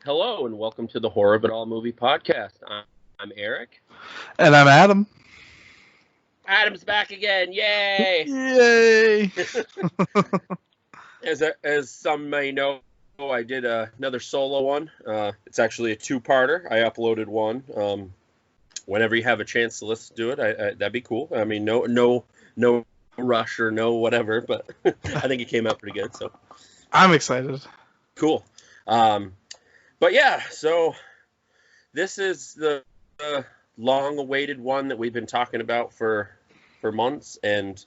Hello and welcome to the Horror of It All movie podcast. I'm Eric. And I'm Adam. Adam's back again! Yay! Yay! As some may know, I did another solo one. It's actually a two-parter. I uploaded one. Whenever you have a chance to listen to it, that'd be cool. I mean, no rush or no whatever, but I think it came out pretty good. So I'm excited. Cool. But yeah, so this is the long-awaited one that we've been talking about for months, and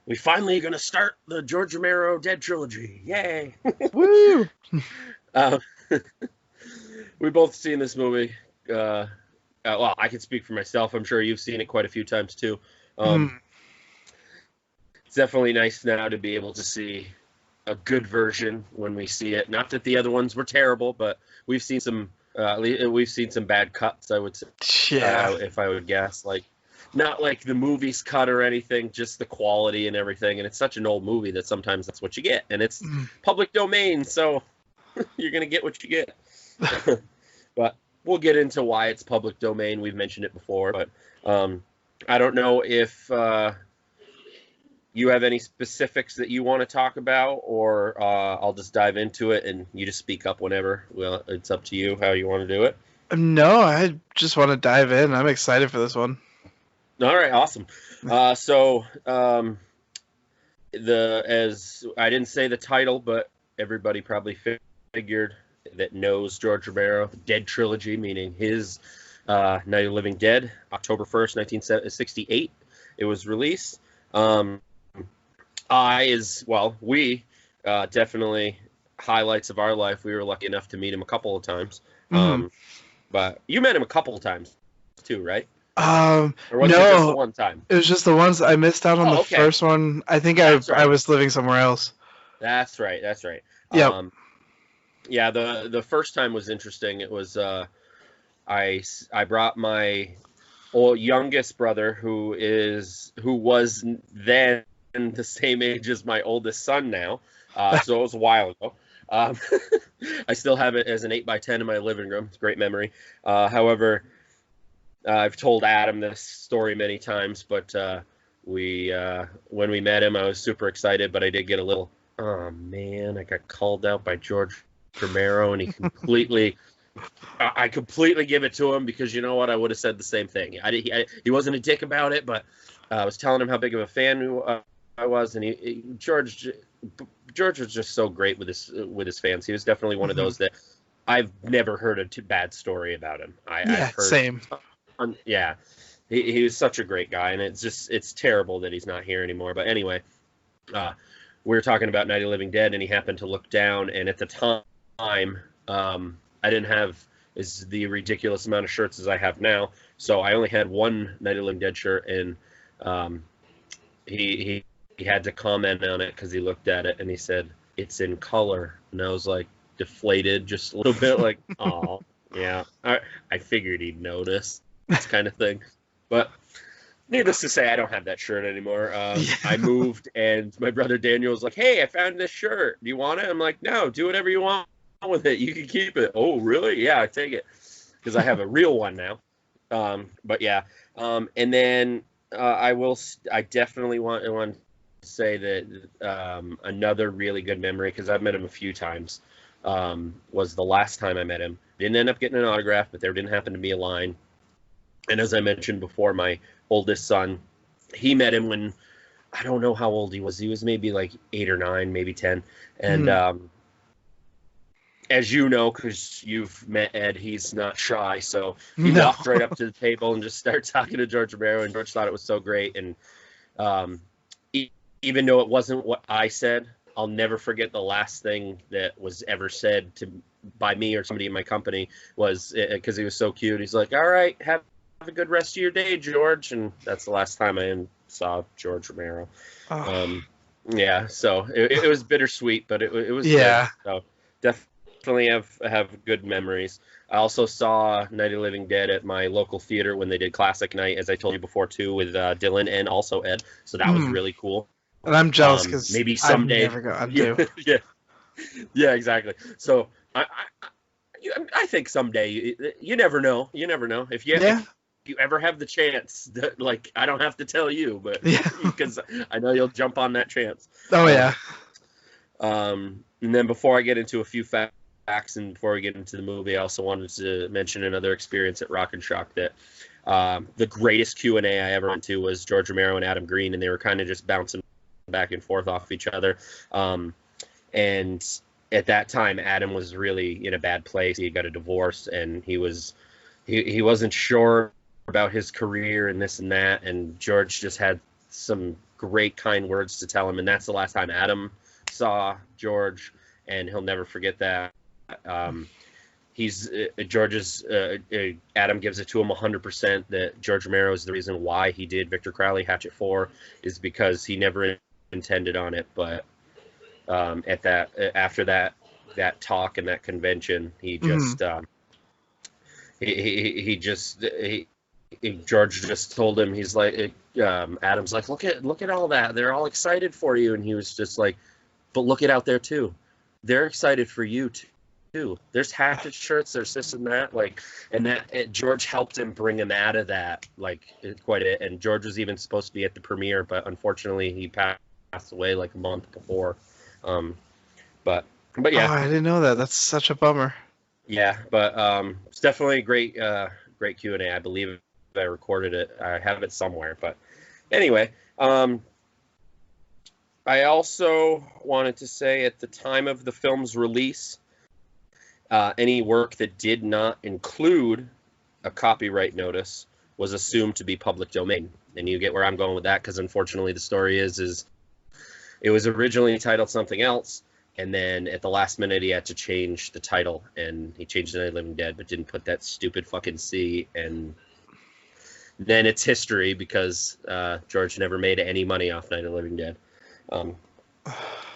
we finally are going to start the George Romero Dead trilogy. Yay! Woo! We've both seen this movie. Well, I can speak for myself. I'm sure you've seen it quite a few times too. It's definitely nice now to be able to see a good version when we see it. Not that the other ones were terrible, but we've seen some bad cuts, I would say. Yeah. If I would guess, like not like the movie's cut or anything, just the quality and everything. And it's such an old movie that sometimes that's what you get, and it's public domain, so you're gonna get what you get. But we'll get into why it's public domain. We've mentioned it before, but I don't know if you have any specifics that you want to talk about, or I'll just dive into it and you just speak up whenever. Well, it's up to you how you want to do it. No, I just want to dive in. I'm excited for this one. All right, awesome. As I didn't say the title, but everybody probably figured that knows George Romero, the Dead trilogy, meaning his Night of the Living Dead, October 1st, 1968. It was released. We definitely highlights of our life. We were lucky enough to meet him a couple of times. But you met him a couple of times too, right? Or was it just the one time? It was just the ones I missed out on first one. I think I was living somewhere else. That's right. Yep. Yeah, the first time was interesting. It was I brought my youngest brother, who was then the same age as my oldest son now, so it was a while ago. I still have it as an 8x10 in my living room. It's a great memory. However, I've told Adam this story many times, but when we met him, I was super excited, but I did get a little, oh man, I got called out by George Romero, and I completely give it to him, because you know what? I would have said the same thing. He wasn't a dick about it, but I was telling him how big of a fan I was, and George was just so great with his fans. He was definitely one of those that I've never heard a bad story about him. I've heard same. Yeah, he was such a great guy, and it's terrible that he's not here anymore. But anyway, we were talking about Night of the Living Dead, and he happened to look down, and at the time, I didn't have the ridiculous amount of shirts as I have now, so I only had one Night of the Living Dead shirt, and he had to comment on it because he looked at it and he said, "It's in color," and I was like deflated just a little bit, like, oh yeah, I figured he'd notice, this kind of thing. But needless to say, I don't have that shirt anymore. I moved, and my brother Daniel was like, "Hey, I found this shirt. Do you want it?" I'm like, "No, do whatever you want with it. You can keep it." "Oh, really?" "Yeah, I take it," because I have a real one now. But yeah, and then I definitely want to say that another really good memory, because I've met him a few times, was the last time I met him. Didn't end up getting an autograph, but there didn't happen to be a line. And as I mentioned before, my oldest son, he met him when, I don't know how old he was. He was maybe like 8 or 9, maybe 10. And as you know, because you've met Ed, he's not shy. So he walked right up to the table and just started talking to George Romero, and George thought it was so great. And even though it wasn't what I said, I'll never forget the last thing that was ever said by me or somebody in my company was, because he was so cute. He's like, "All right, have a good rest of your day, George." And that's the last time I saw George Romero. Yeah, so it was bittersweet, but it was good. So definitely have good memories. I also saw Night of the Living Dead at my local theater when they did Classic Night, as I told you before too, with Dylan and also Ed. So that was really cool. And I'm jealous because maybe someday. I've never gotten to. Yeah, exactly. So I think someday you never know. You never know if you ever have the chance. Like, I don't have to tell you, but because I know you'll jump on that chance. Oh yeah. And then before I get into a few facts and before we get into the movie, I also wanted to mention another experience at Rock and Shock that the greatest Q&A I ever went to was George Romero and Adam Green, and they were kind of just bouncing back and forth off each other. And at that time, Adam was really in a bad place. He got a divorce, and he wasn't sure about his career and this and that. And George just had some great, kind words to tell him. And that's the last time Adam saw George, and he'll never forget that. Adam gives it to him 100% that George Romero is the reason why he did Victor Crowley Hatchet 4 is because he never intended on it, but after that talk and that convention, he just George just told him, he's like, Adam's like, look at all that, they're all excited for you, and he was just like, but look at out there too, they're excited for you too. There's hatchet shirts, there's this and that, like, and that George helped him bring him out of that, like, quite a. And George was even supposed to be at the premiere, but unfortunately he passed away like a month before. But yeah. Oh, I didn't know that. That's such a bummer. Yeah, but it's definitely a great Q&A. I believe I recorded it. I have it somewhere. But anyway, I also wanted to say at the time of the film's release, any work that did not include a copyright notice was assumed to be public domain. And you get where I'm going with that, because unfortunately the story is it was originally titled something else, and then at the last minute he had to change the title, and he changed it to Night of the Living Dead, but didn't put that stupid fucking C, and then it's history because George never made any money off Night of the Living Dead.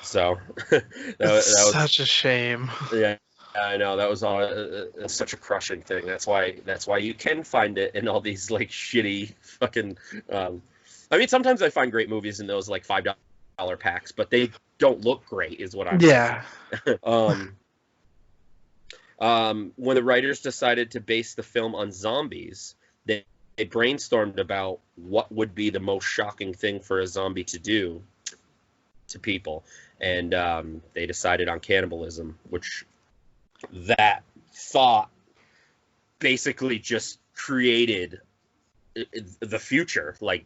So that was such a shame. Yeah, I know, that was all such a crushing thing. That's why you can find it in all these like shitty fucking. I mean, sometimes I find great movies in those like $5 packs, but they don't look great, is what I'm saying. When the writers decided to base the film on zombies, they brainstormed about what would be the most shocking thing for a zombie to do to people, and they decided on cannibalism, which that thought basically just created the future. Like,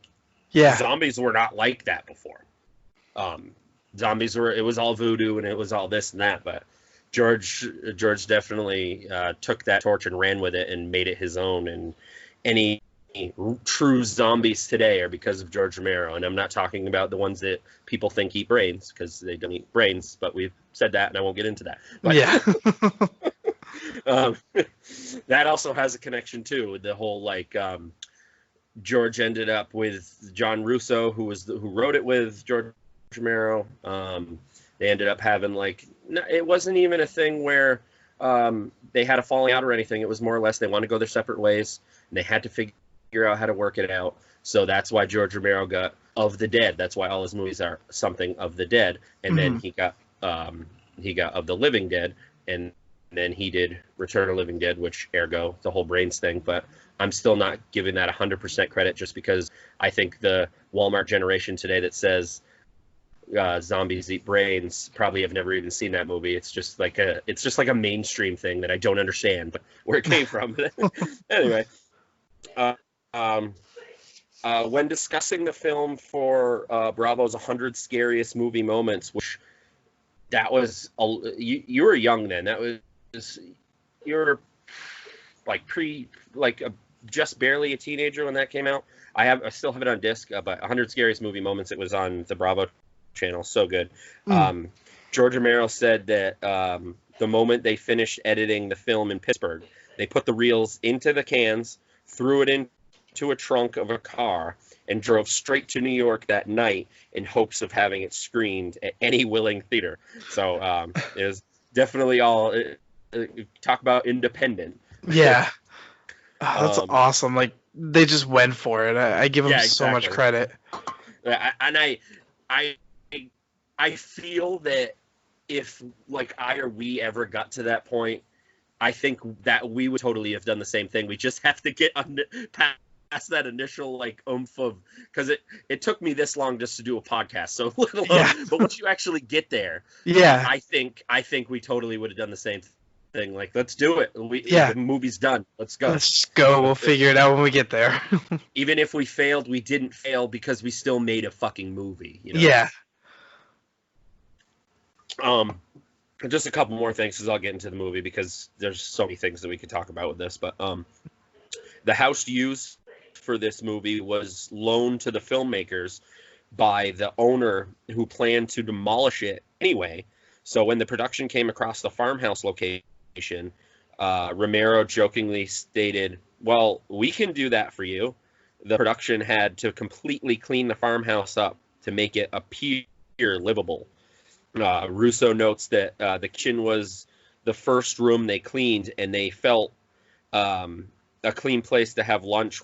zombies were not like that before. Zombies it was all voodoo and it was all this and that, but George definitely took that torch and ran with it and made it his own. And any true zombies today are because of George Romero. And I'm not talking about the ones that people think eat brains, because they don't eat brains, but we've said that and I won't get into that. But, that also has a connection too with the whole, like, George ended up with John Russo, who wrote it with George Romero. They ended up having, like, it wasn't even a thing where they had a falling out or anything. It was more or less they wanted to go their separate ways, and they had to figure out how to work it out. So that's why George Romero got Of the Dead. That's why all his movies are something of the dead. And then he got Of the Living Dead, and then he did Return of the Living Dead, which ergo the whole brains thing. But I'm still not giving that 100% credit, just because I think the Walmart generation today that says zombies eat brains probably have never even seen that movie. It's just like a mainstream thing that I don't understand, but where it came from. Anyway, when discussing the film for Bravo's 100 Scariest Movie Moments, which that was you were young then. That was you were like just barely a teenager when that came out. I still have it on disc, but 100 Scariest Movie Moments. It was on the Bravo channel. So good. George Romero said that the moment they finished editing the film in Pittsburgh, they put the reels into the cans, threw it into a trunk of a car, and drove straight to New York that night in hopes of having it screened at any willing theater. So it was definitely all talk about independent. Yeah. That's awesome. Like, they just went for it. I give them so much credit. And I feel that if, like, I or we ever got to that point, I think that we would totally have done the same thing. We just have to get past that initial like oomph of, because it took me this long just to do a podcast. So let alone, but once you actually get there, I think we totally would have done the same thing. Like, let's do it. The movie's done. Let's go. Let's go. We'll figure it out when we get there. Even if we failed, we didn't fail because we still made a fucking movie. You know? Yeah. Just a couple more things, because I'll get into the movie, because there's so many things that we could talk about with this. But the house used for this movie was loaned to the filmmakers by the owner, who planned to demolish it anyway. So when the production came across the farmhouse location, Romero jokingly stated, "Well, we can do that for you." The production had to completely clean the farmhouse up to make it appear livable. Russo notes that the kitchen was the first room they cleaned, and they felt a clean place to have lunch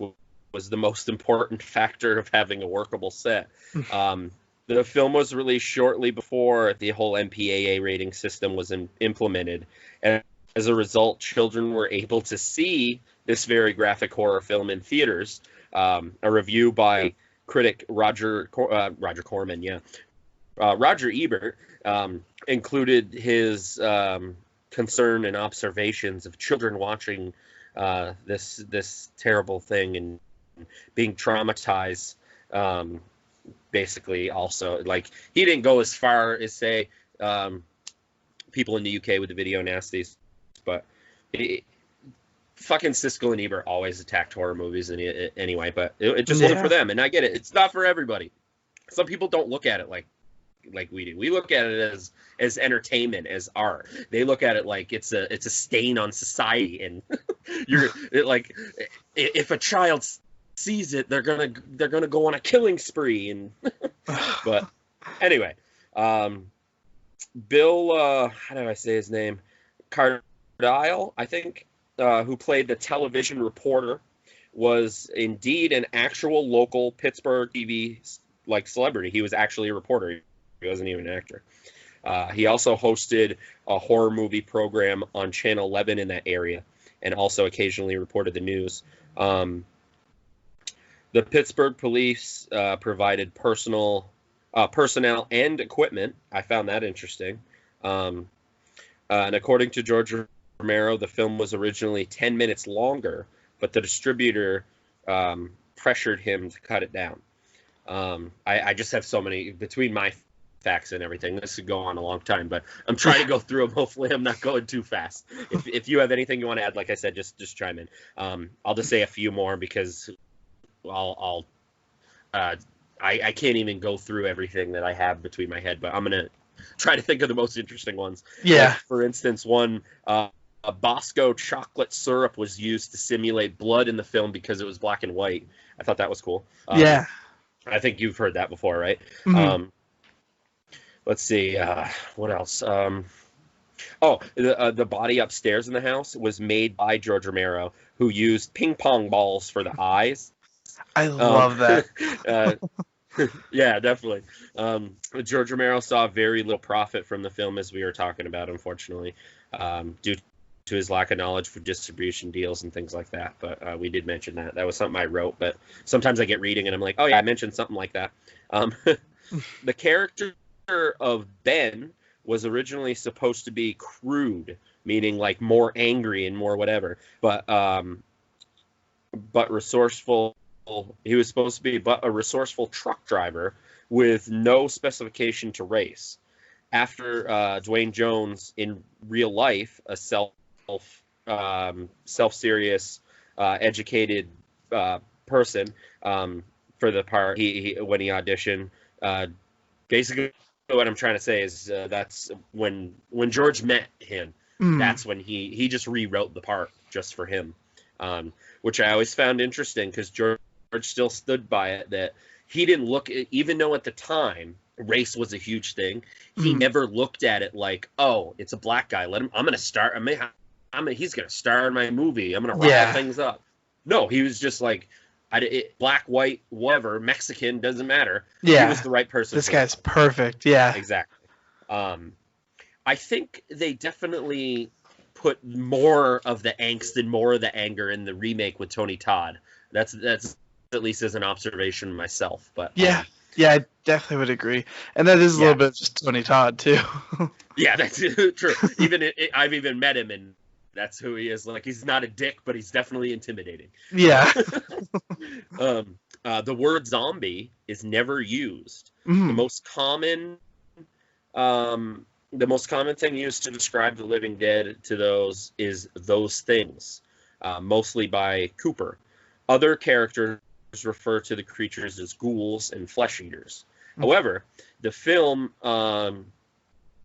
was the most important factor of having a workable set. The film was released shortly before the whole MPAA rating system was implemented, and as a result, children were able to see this very graphic horror film in theaters. A review by critic Roger Corman, Roger Ebert, included his concern and observations of children watching this terrible thing and being traumatized. Basically, also, like, he didn't go as far as say people in the UK with the video nasties, but fucking Siskel and Ebert always attacked horror movies anyway. But it just wasn't for them, and I get it. It's not for everybody. Some people don't look at it like we do. We look at it as entertainment, as art. They look at it like it's a stain on society, and if a child sees it, they're gonna go on a killing spree. And but anyway, Bill, how do I say his name? Cardile, I think, who played the television reporter, was indeed an actual local Pittsburgh TV celebrity. He was actually a reporter. He wasn't even an actor. He also hosted a horror movie program on Channel 11 in that area, and also occasionally reported the news. The Pittsburgh police provided personnel and equipment. I found that interesting. And according to George Romero, the film was originally 10 minutes longer, but the distributor pressured him to cut it down. I just have so many, between my facts and everything, this could go on a long time, but I'm trying to go through them. Hopefully I'm not going too fast. If you have anything you want to add, like I said, just chime in. I'll just say a few more, because I can't even go through everything that I have between my head, but I'm going to try to think of the most interesting ones. Yeah. Like, for instance, one, a Bosco chocolate syrup was used to simulate blood in the film because it was black and white. I thought that was cool. Yeah. I think you've heard that before, right? Mm-hmm. Let's see. What else? The body upstairs in the house was made by George Romero, who used ping pong balls for the eyes. I love that. Yeah, definitely. George Romero saw very little profit from the film, as we were talking about, unfortunately, due to his lack of knowledge for distribution deals and things like that. But we did mention that. That was something I wrote, but sometimes I get reading and I'm like, oh yeah, I mentioned something like that. The character of Ben was originally supposed to be crude, meaning like more angry and more whatever, but resourceful. He was supposed to be a resourceful truck driver with no specification to race. After Dwayne Jones, in real life, a self-serious, educated person, for the part, when he auditioned, basically what I'm trying to say is that's when George met him. That's when he just rewrote the part just for him, which I always found interesting, because George still stood by it, that he didn't look, even though at the time race was a huge thing, he never looked at it like, oh, it's a black guy, I'm gonna start, he's gonna star in my movie, I'm gonna wrap things up. No, he was just like, black, white, whatever, Mexican, doesn't matter. Yeah, he was the right person. This guy's perfect. Yeah, exactly. I think they definitely put more of the angst and more of the anger in the remake with Tony Todd. That's at least as an observation myself. But yeah, I definitely would agree, and that is a little bit just Tony Todd too. Yeah, that's true. I've even met him, and that's who he is. Like, he's not a dick, but he's definitely intimidating. Yeah. The word zombie is never used. Mm. The most common thing used to describe the living dead to those is those things, mostly by Cooper. Other characters refer to the creatures as ghouls and flesh eaters. However, the film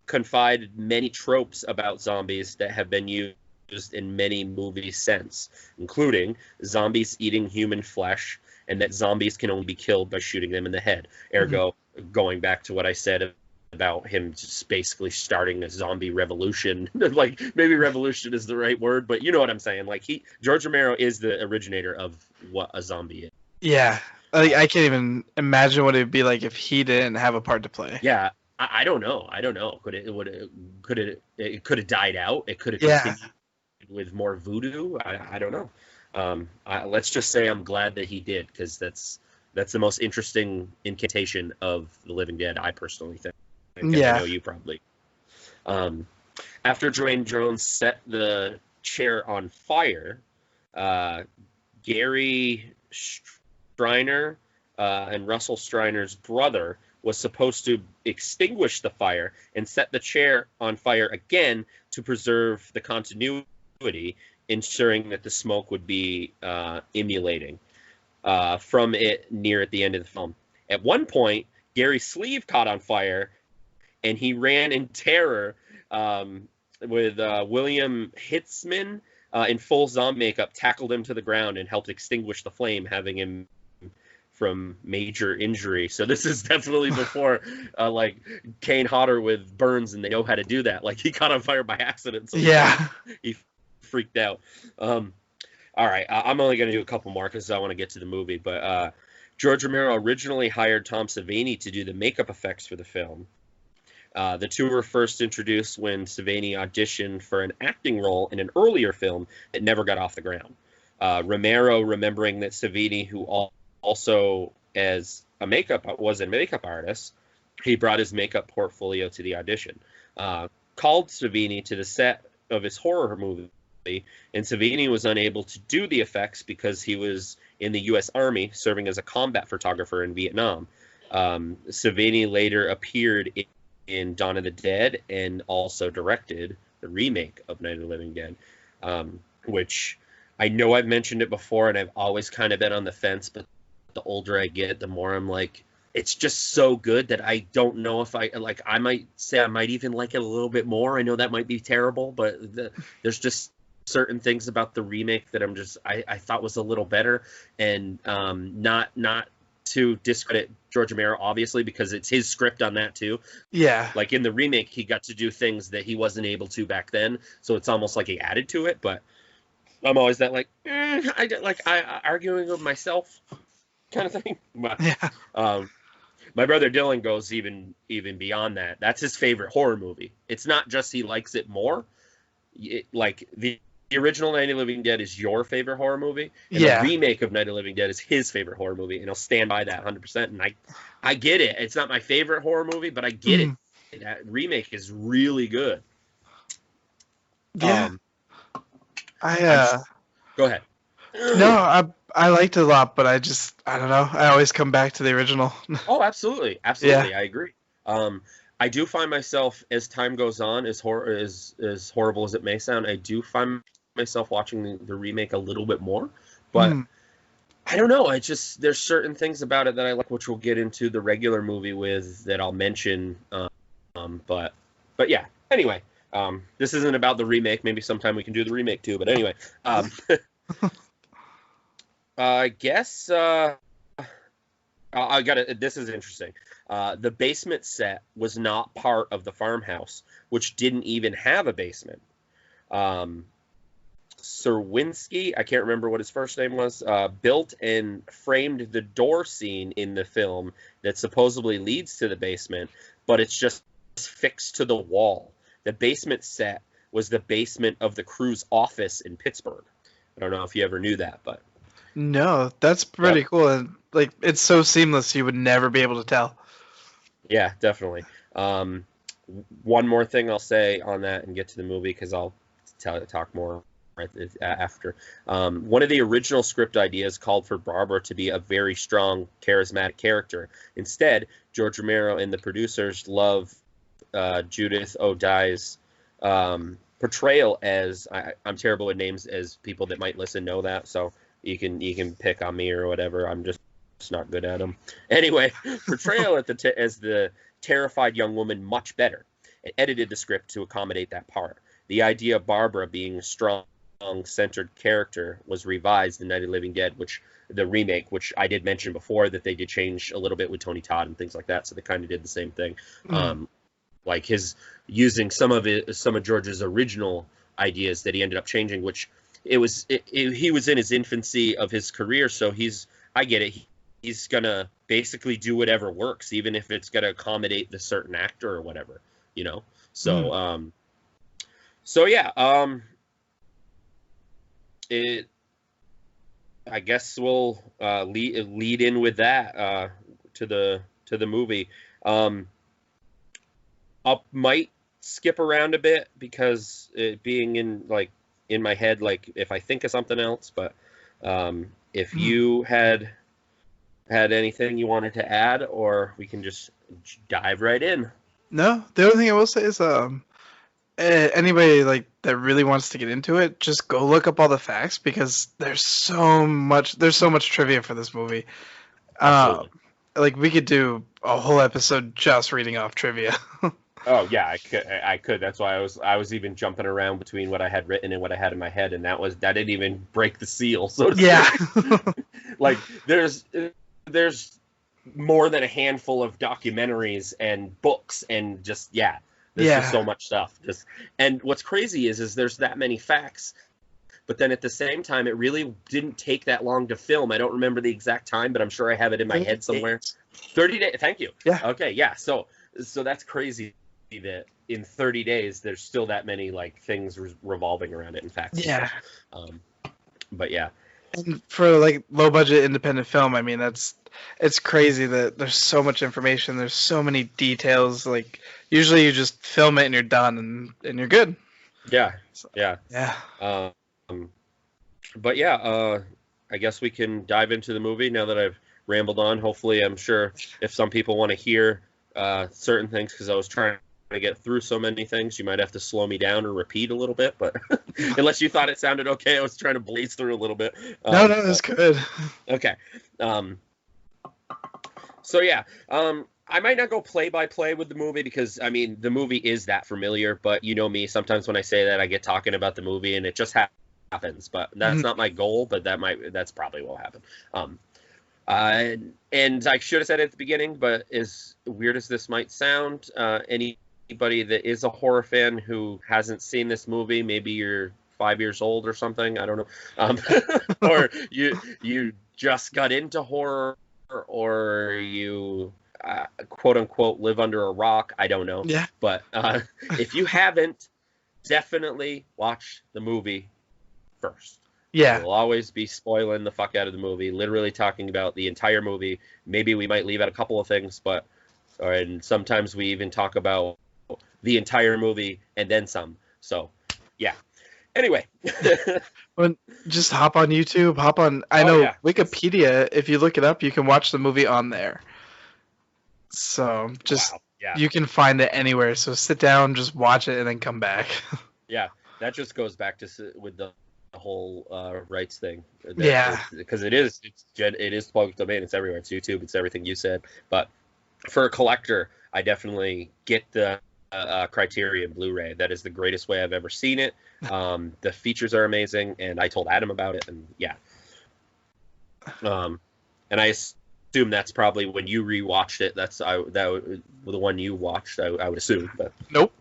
confided many tropes about zombies that have been used in many movies since, including zombies eating human flesh and that zombies can only be killed by shooting them in the head. Ergo, going back to what I said about him just basically starting a zombie revolution. Like, maybe revolution is the right word, but you know what I'm saying. Like, George Romero is the originator of what a zombie is. Yeah. I can't even imagine what it would be like if he didn't have a part to play. Yeah. I don't know. Could it have died out? It could have continued with more voodoo. I don't know. Let's just say I'm glad that he did, because that's the most interesting incantation of the living dead, I personally think. Yeah. I know you probably. After Dwayne Jones set the chair on fire, Gary Striner and Russell Striner's brother was supposed to extinguish the fire and set the chair on fire again to preserve the continuity, ensuring that the smoke would be emulating from it near at the end of the film. At one point, Gary's sleeve caught on fire, and he ran in terror with William Hitzman in full zombie makeup, tackled him to the ground and helped extinguish the flame, having him from major injury. So this is definitely before like Kane Hodder with burns, and they know how to do that. Like, he caught on fire by accident. So he freaked out. All right, I'm only going to do a couple more because I want to get to the movie. But George Romero originally hired Tom Savini to do the makeup effects for the film. The two were first introduced when Savini auditioned for an acting role in an earlier film that never got off the ground. Romero, remembering that Savini, who also was a makeup artist, he brought his makeup portfolio to the audition. Called Savini to the set of his horror movie, and Savini was unable to do the effects because he was in the U.S. Army serving as a combat photographer in Vietnam. Savini later appeared in Dawn of the Dead and also directed the remake of Night of the Living Dead, which I know I've mentioned it before, and I've always kind of been on the fence, but the older I get, the more I'm like, it's just so good that I don't know if I might say I might even like it a little bit more. I know that might be terrible, but there's just certain things about the remake that I thought was a little better, and not to discredit George Romero, obviously, because it's his script on that too. Yeah. Like, in the remake, he got to do things that he wasn't able to back then, so it's almost like he added to it. But I'm always that I arguing with myself kind of thing. But, my brother Dylan goes even beyond that. That's his favorite horror movie. It's not just he likes it more. Like, the original Night of the Living Dead is your favorite horror movie, and the remake of Night of the Living Dead is his favorite horror movie, and he'll stand by that 100%. And I get it. It's not my favorite horror movie, but I get it. That remake is really good. Yeah. Go ahead. No, I liked it a lot, but I don't know. I always come back to the original. Oh, absolutely. Yeah. I agree. I do find myself, as time goes on, as horrible as it may sound, I do find myself watching the remake a little bit more. But I don't know. There's certain things about it that I like, which we'll get into the regular movie with, that I'll mention. But yeah. Anyway, this isn't about the remake. Maybe sometime we can do the remake too. But anyway, I guess I got it. This is interesting. The basement set was not part of the farmhouse, which didn't even have a basement. Serwinski, I can't remember what his first name was, built and framed the door scene in the film that supposedly leads to the basement, but it's just fixed to the wall. The basement set was the basement of the crew's office in Pittsburgh. I don't know if you ever knew that, but no, that's pretty cool, and like it's so seamless you would never be able to tell. Yeah, definitely. One more thing I'll say on that and get to the movie because I'll talk more right after. One of the original script ideas called for Barbara to be a very strong, charismatic character. Instead, George Romero and the producers love Judith O'Dei's portrayal as I'm terrible with names, as people that might listen know that, so you can pick on me or whatever. I'm just not good at them. Anyway, portrayal as the terrified young woman much better, and edited the script to accommodate that part. The idea of Barbara being a strong, centered character was revised in Night of the Living Dead, the remake, which I did mention before that they did change a little bit with Tony Todd and things like that. So they kind of did the same thing, like his using some of George's original ideas that he ended up changing, which he was in his infancy of his career, so I get it. He's gonna basically do whatever works, even if it's gonna accommodate the certain actor or whatever, you know. So, so yeah, I guess we'll lead in with that to the movie. I might skip around a bit because it being in my head, like if I think of something else, but if you had anything you wanted to add, or we can just dive right in. No, the only thing I will say is anybody like that really wants to get into it, just go look up all the facts, because there's so much trivia for this movie. Like we could do a whole episode just reading off trivia. Oh yeah, I could. That's why I was even jumping around between what I had written and what I had in my head, and that didn't even break the seal. So yeah, like there's more than a handful of documentaries and books, and just there's just so much stuff. And what's crazy is there's that many facts, but then at the same time, it really didn't take that long to film. I don't remember the exact time, but I'm sure I have it in my head somewhere. 30 days. Thank you. Yeah. Okay. Yeah. So that's crazy that in 30 days there's still that many things revolving around it in fact. Yeah. But yeah. And for low budget independent film, I mean it's crazy that there's so much information, there's so many details. Usually you just film it and you're done and you're good. Yeah. So, yeah. But yeah, I guess we can dive into the movie now that I've rambled on. Hopefully, I'm sure if some people want to hear certain things, because I was trying to get through so many things, you might have to slow me down or repeat a little bit, but unless you thought it sounded okay, I was trying to blaze through a little bit. No, that's good. Okay. So yeah, I might not go play by play with the movie because I mean the movie is that familiar, but you know me, sometimes when I say that I get talking about the movie and it just happens, but that's not my goal, but that's probably what will happen. And I should have said it at the beginning, but as weird as this might sound, anybody that is a horror fan who hasn't seen this movie, maybe you're 5 years old or something, I don't know, or you just got into horror, or you quote unquote live under a rock, I don't know. Yeah. But if you haven't, definitely watch the movie first. Yeah. We'll always be spoiling the fuck out of the movie, literally talking about the entire movie. Maybe we might leave out a couple of things, and sometimes we even talk about the entire movie and then some. So, yeah. Anyway. Well, just hop on YouTube, Wikipedia, if you look it up, you can watch the movie on there. So, just, you can find it anywhere. So sit down, just watch it, and then come back. Yeah, that just goes back to with the whole rights thing. Because it is public domain. It's everywhere. It's YouTube. It's everything you said. But for a collector, I definitely get the Criterion Blu-ray. That is the greatest way I've ever seen it. The features are amazing, and I told Adam about it, and yeah. And I assume that's probably when you rewatched it. The one you watched. I would assume, but nope.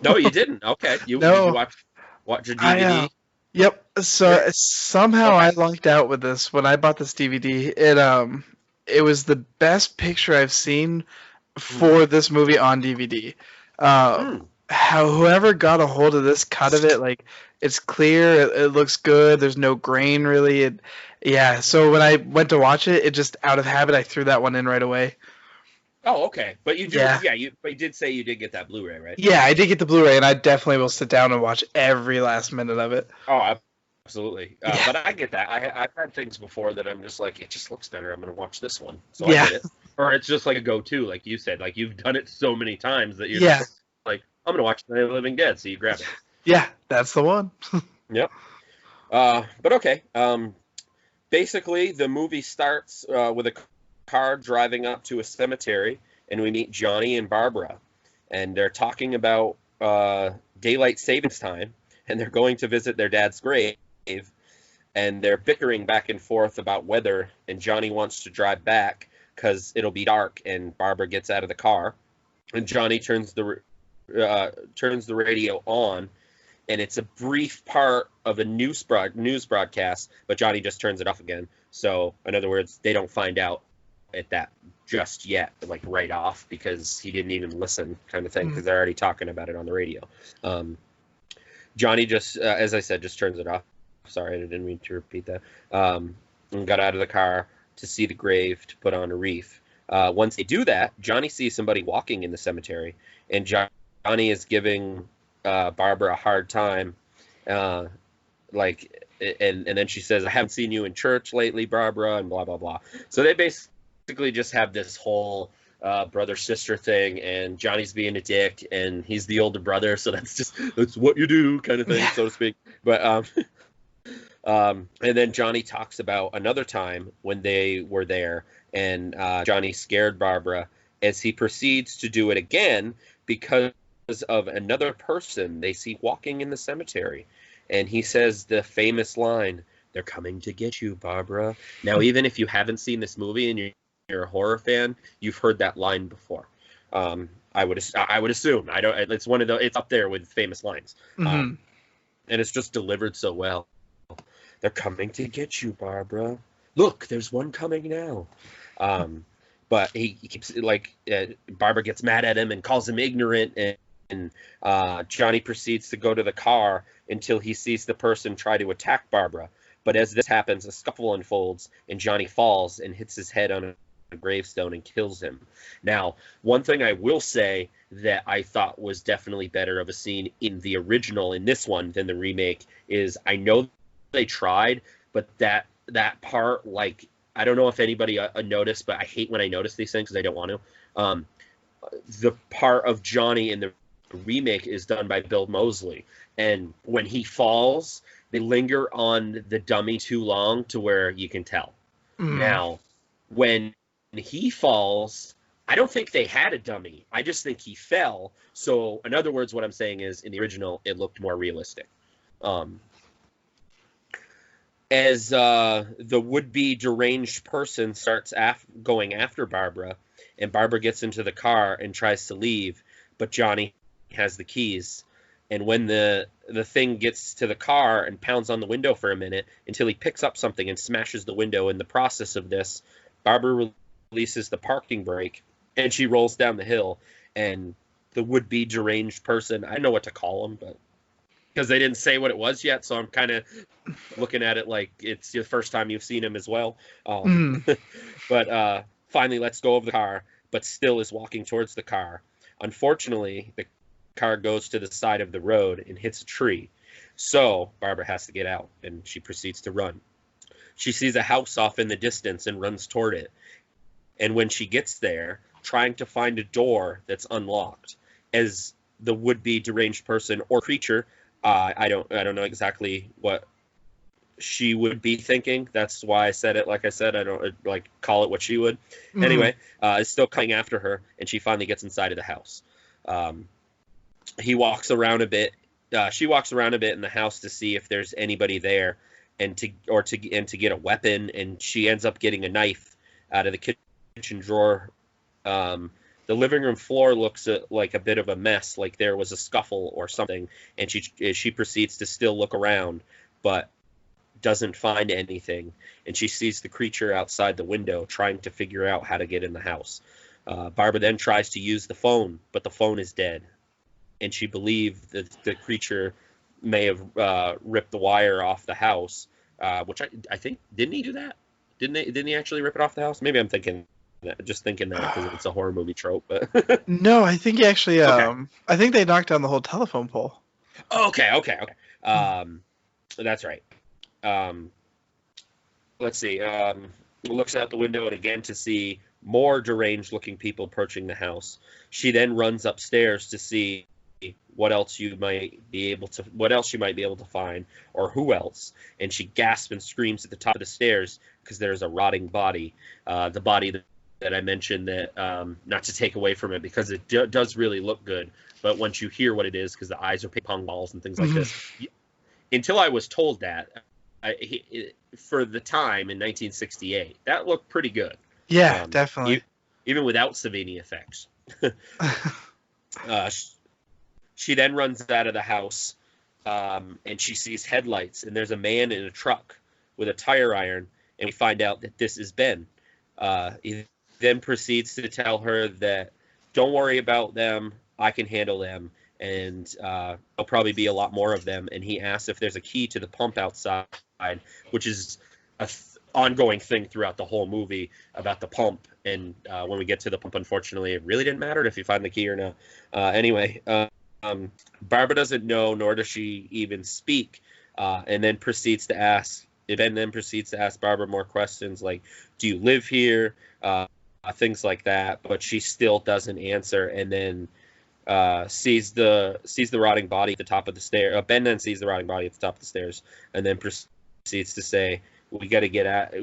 No, you didn't. Okay, did you watch a DVD? Yep. So somehow I lucked out with this. When I bought this DVD, it was the best picture I've seen for this movie on DVD. how whoever got a hold of this cut of it, like it's clear, it looks good. There's no grain really. Yeah. So when I went to watch it, it just out of habit, I threw that one in right away. Oh, okay. But you do, Yeah. yeah. But you did say you did get that Blu-ray, right? Yeah, I did get the Blu-ray, and I definitely will sit down and watch every last minute of it. Oh, absolutely. Yeah. But I get that. I've had things before that I'm just like, it just looks better. I'm going to watch this one. So I Yeah. get it. Or it's just like a go-to, like you said. Like you've done it so many times that you're Yeah. just like, I'm going to watch Night of the Living Dead. So you grab it. Yeah. That's the one. Yep. But okay. Basically, the movie starts with a car driving up to a cemetery, and we meet Johnny and Barbara, and they're talking about daylight savings time, and they're going to visit their dad's grave, and they're bickering back and forth about weather, and Johnny wants to drive back because it'll be dark, and Barbara gets out of the car, and Johnny turns the radio on, and it's a brief part of a news broadcast, but Johnny just turns it off again. So, in other words, they don't find out at that just yet, like right off, because he didn't even listen, kind of thing, because they're already talking about it on the radio. Johnny just, as I said, just turns it off. Sorry, I didn't mean to repeat that. And got out of the car to see the grave to put on a wreath. Once they do that, Johnny sees somebody walking in the cemetery, and Johnny is giving Barbara a hard time, like, and then she says, "I haven't seen you in church lately, Barbara," and blah blah blah. So they basically just have this whole brother sister thing, and Johnny's being a dick, and he's the older brother, so that's what you do, kind of thing, Yeah. so to speak. But and then Johnny talks about another time when they were there, and Johnny scared Barbara as he proceeds to do it again because of another person they see walking in the cemetery. And he says the famous line, "They're coming to get you, Barbara." Now, even if you haven't seen this movie and you're a horror fan, you've heard that line before. I would assume. I don't. It's one of the. It's up there with famous lines, Mm-hmm. and it's just delivered so well. "They're coming to get you, Barbara. Look, there's one coming now." But he keeps like Barbara gets mad at him and calls him ignorant, and Johnny proceeds to go to the car until he sees the person try to attack Barbara. But as this happens, a scuffle unfolds, and Johnny falls and hits his head on a gravestone and kills him. Now, one thing I will say that I thought was definitely better of a scene in the original, in this one, than the remake is, I know they tried, but that part, like, I don't know if anybody noticed, but I hate when I notice these things because I don't want to. The part of Johnny in the remake is done by Bill Moseley, and when he falls, they linger on the dummy too long to where you can tell. Mm. Now, when he falls, I don't think they had a dummy. I just think he fell. So, in other words, what I'm saying is, in the original, it looked more realistic. As the would-be deranged person starts going after Barbara, and Barbara gets into the car and tries to leave, but Johnny has the keys. And when the thing gets to the car and pounds on the window for a minute until he picks up something and smashes the window, in the process of this, Barbara releases the parking brake, and she rolls down the hill. And the would-be deranged person, I don't know what to call him, but because they didn't say what it was yet, so I'm kind of looking at it like it's the first time you've seen him as well. But finally lets go of the car, but still is walking towards the car. Unfortunately, the car goes to the side of the road and hits a tree. So Barbara has to get out, and she proceeds to run. She sees a house off in the distance and runs toward it. And when she gets there, trying to find a door that's unlocked, as the would-be deranged person or creature, I don't know exactly what she would be thinking. That's why I said it like I said. I don't like call it what she would. Mm. Anyway, is still coming after her, and she finally gets inside of the house. He walks around a bit. She walks around a bit in the house to see if there's anybody there, and to get a weapon. And she ends up getting a knife out of the kitchen drawer. The living room floor looks like a bit of a mess, like there was a scuffle or something, and she proceeds to still look around, but doesn't find anything, and she sees the creature outside the window trying to figure out how to get in the house. Barbara then tries to use the phone, but the phone is dead, and she believed that the creature may have ripped the wire off the house, which I think, didn't he do that? Didn't he actually rip it off the house? Maybe I'm thinking that, just thinking that because it's a horror movie trope. But No, I think he actually. Okay. I think they knocked down the whole telephone pole. Okay. That's right. Um, let's see. Looks out the window and again to see more deranged-looking people approaching the house. She then runs upstairs to see what else she might be able to find, or who else. And she gasps and screams at the top of the stairs because there's a rotting body. The body that I mentioned, that not to take away from it because it does really look good, but once you hear what it is, because the eyes are ping pong balls and things like this, until I was told that, for the time in 1968, that looked pretty good. Yeah, definitely. Even without Savini effects. She then runs out of the house, and she sees headlights, and there's a man in a truck with a tire iron, and we find out that this is Ben. He then proceeds to tell her that, don't worry about them, I can handle them, and there'll probably be a lot more of them. And he asks if there's a key to the pump outside, which is a ongoing thing throughout the whole movie about the pump. And when we get to the pump, unfortunately, it really didn't matter if you find the key or not. Anyway, Barbara doesn't know, nor does she even speak, and then proceeds to ask. Ben then proceeds to ask Barbara more questions like, "Do you live here?" Things like that, but she still doesn't answer. And then sees the rotting body at the top of the stairs. Ben then sees the rotting body at the top of the stairs, and then proceeds to say, "We got to get out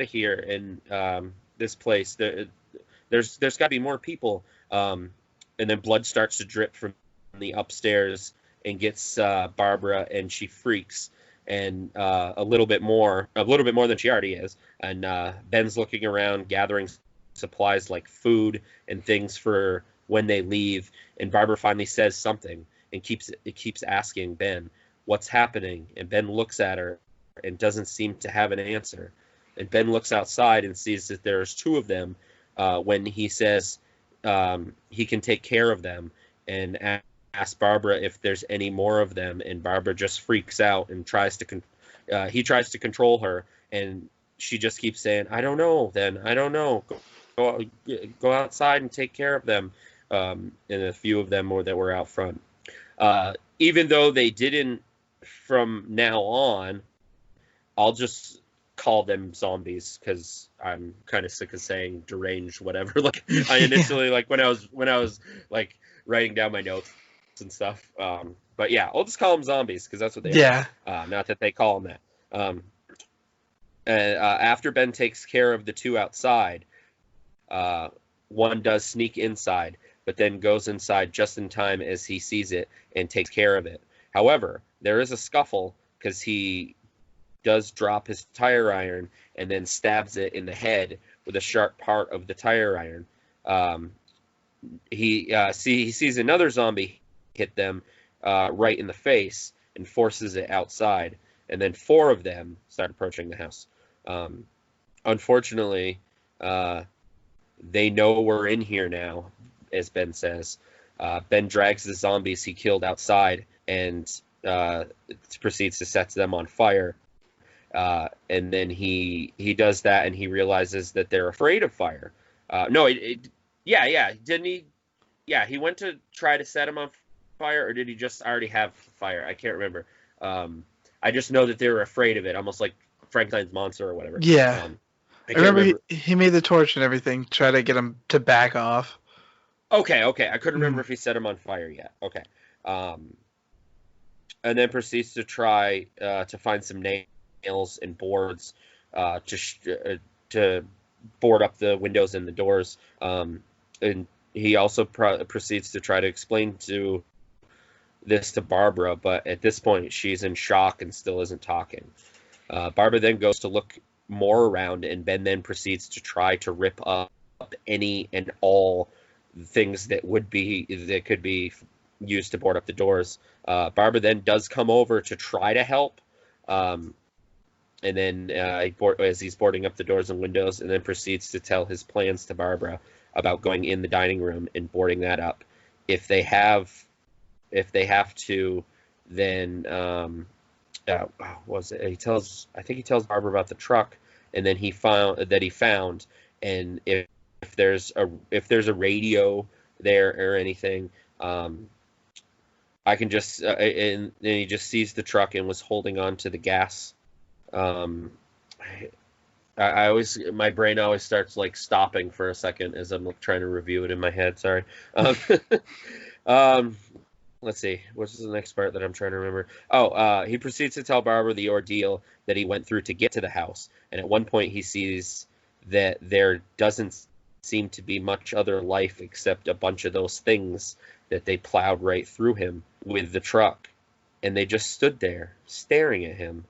of here." And this place, there's got to be more people. And then blood starts to drip from the upstairs and gets Barbara, and she freaks, and a little bit more than she already is. And Ben's looking around, gathering supplies like food and things for when they leave. And Barbara finally says something and keeps asking Ben, "What's happening?" And Ben looks at her and doesn't seem to have an answer. And Ben looks outside and sees that there's two of them, when he says he can take care of them, and asks Barbara if there's any more of them. And Barbara just freaks out and tries to control her, and she just keeps saying, "I don't know, then I don't know. Go outside and take care of them." And a few of them that were out front. Even though they didn't, from now on, I'll just call them zombies because I'm kind of sick of saying deranged, whatever. Like I initially, like when I was like writing down my notes and stuff. But yeah, I'll just call them zombies because that's what they are. Not that they call them that. And after Ben takes care of the two outside, one does sneak inside, but then goes inside just in time as he sees it and takes care of it. However, there is a scuffle because he does drop his tire iron and then stabs it in the head with a sharp part of the tire iron. He sees another zombie hit them right in the face and forces it outside. And then four of them start approaching the house. Unfortunately, they know we're in here now, as Ben says. Ben drags the zombies he killed outside and proceeds to set them on fire. And then he does that, and he realizes that they're afraid of fire. Didn't he? Yeah, he went to try to set them on fire, or did he just already have fire? I can't remember. I just know that they were afraid of it, almost like Frankenstein's monster or whatever. Yeah. I remember he made the torch and everything, try to get him to back off. Okay. I couldn't remember if he set him on fire yet. Okay. And then proceeds to try to find some nails and boards to board up the windows and the doors. And he also proceeds to try to explain this to Barbara, but at this point she's in shock and still isn't talking. Barbara then goes to look more around, and Ben then proceeds to try to rip up any and all things that could be used to board up the doors. Barbara then does come over to try to help, and then as he's boarding up the doors and windows, and then proceeds to tell his plans to Barbara about going in the dining room and boarding that up. If they have if they have to, then what was it? I think he tells Barbara about the truck, and then he found, and if there's a radio there or anything, I can just and then he just sees the truck and was holding on to the gas. Um, I always, my brain always starts like stopping for a second as I'm like, trying to review it in my head. Sorry. Um, um, let's see. What's the next part that I'm trying to remember? Oh, he proceeds to tell Barbara the ordeal that he went through to get to the house. And at one point he sees that there doesn't seem to be much other life except a bunch of those things that they plowed right through him with the truck. And they just stood there staring at him.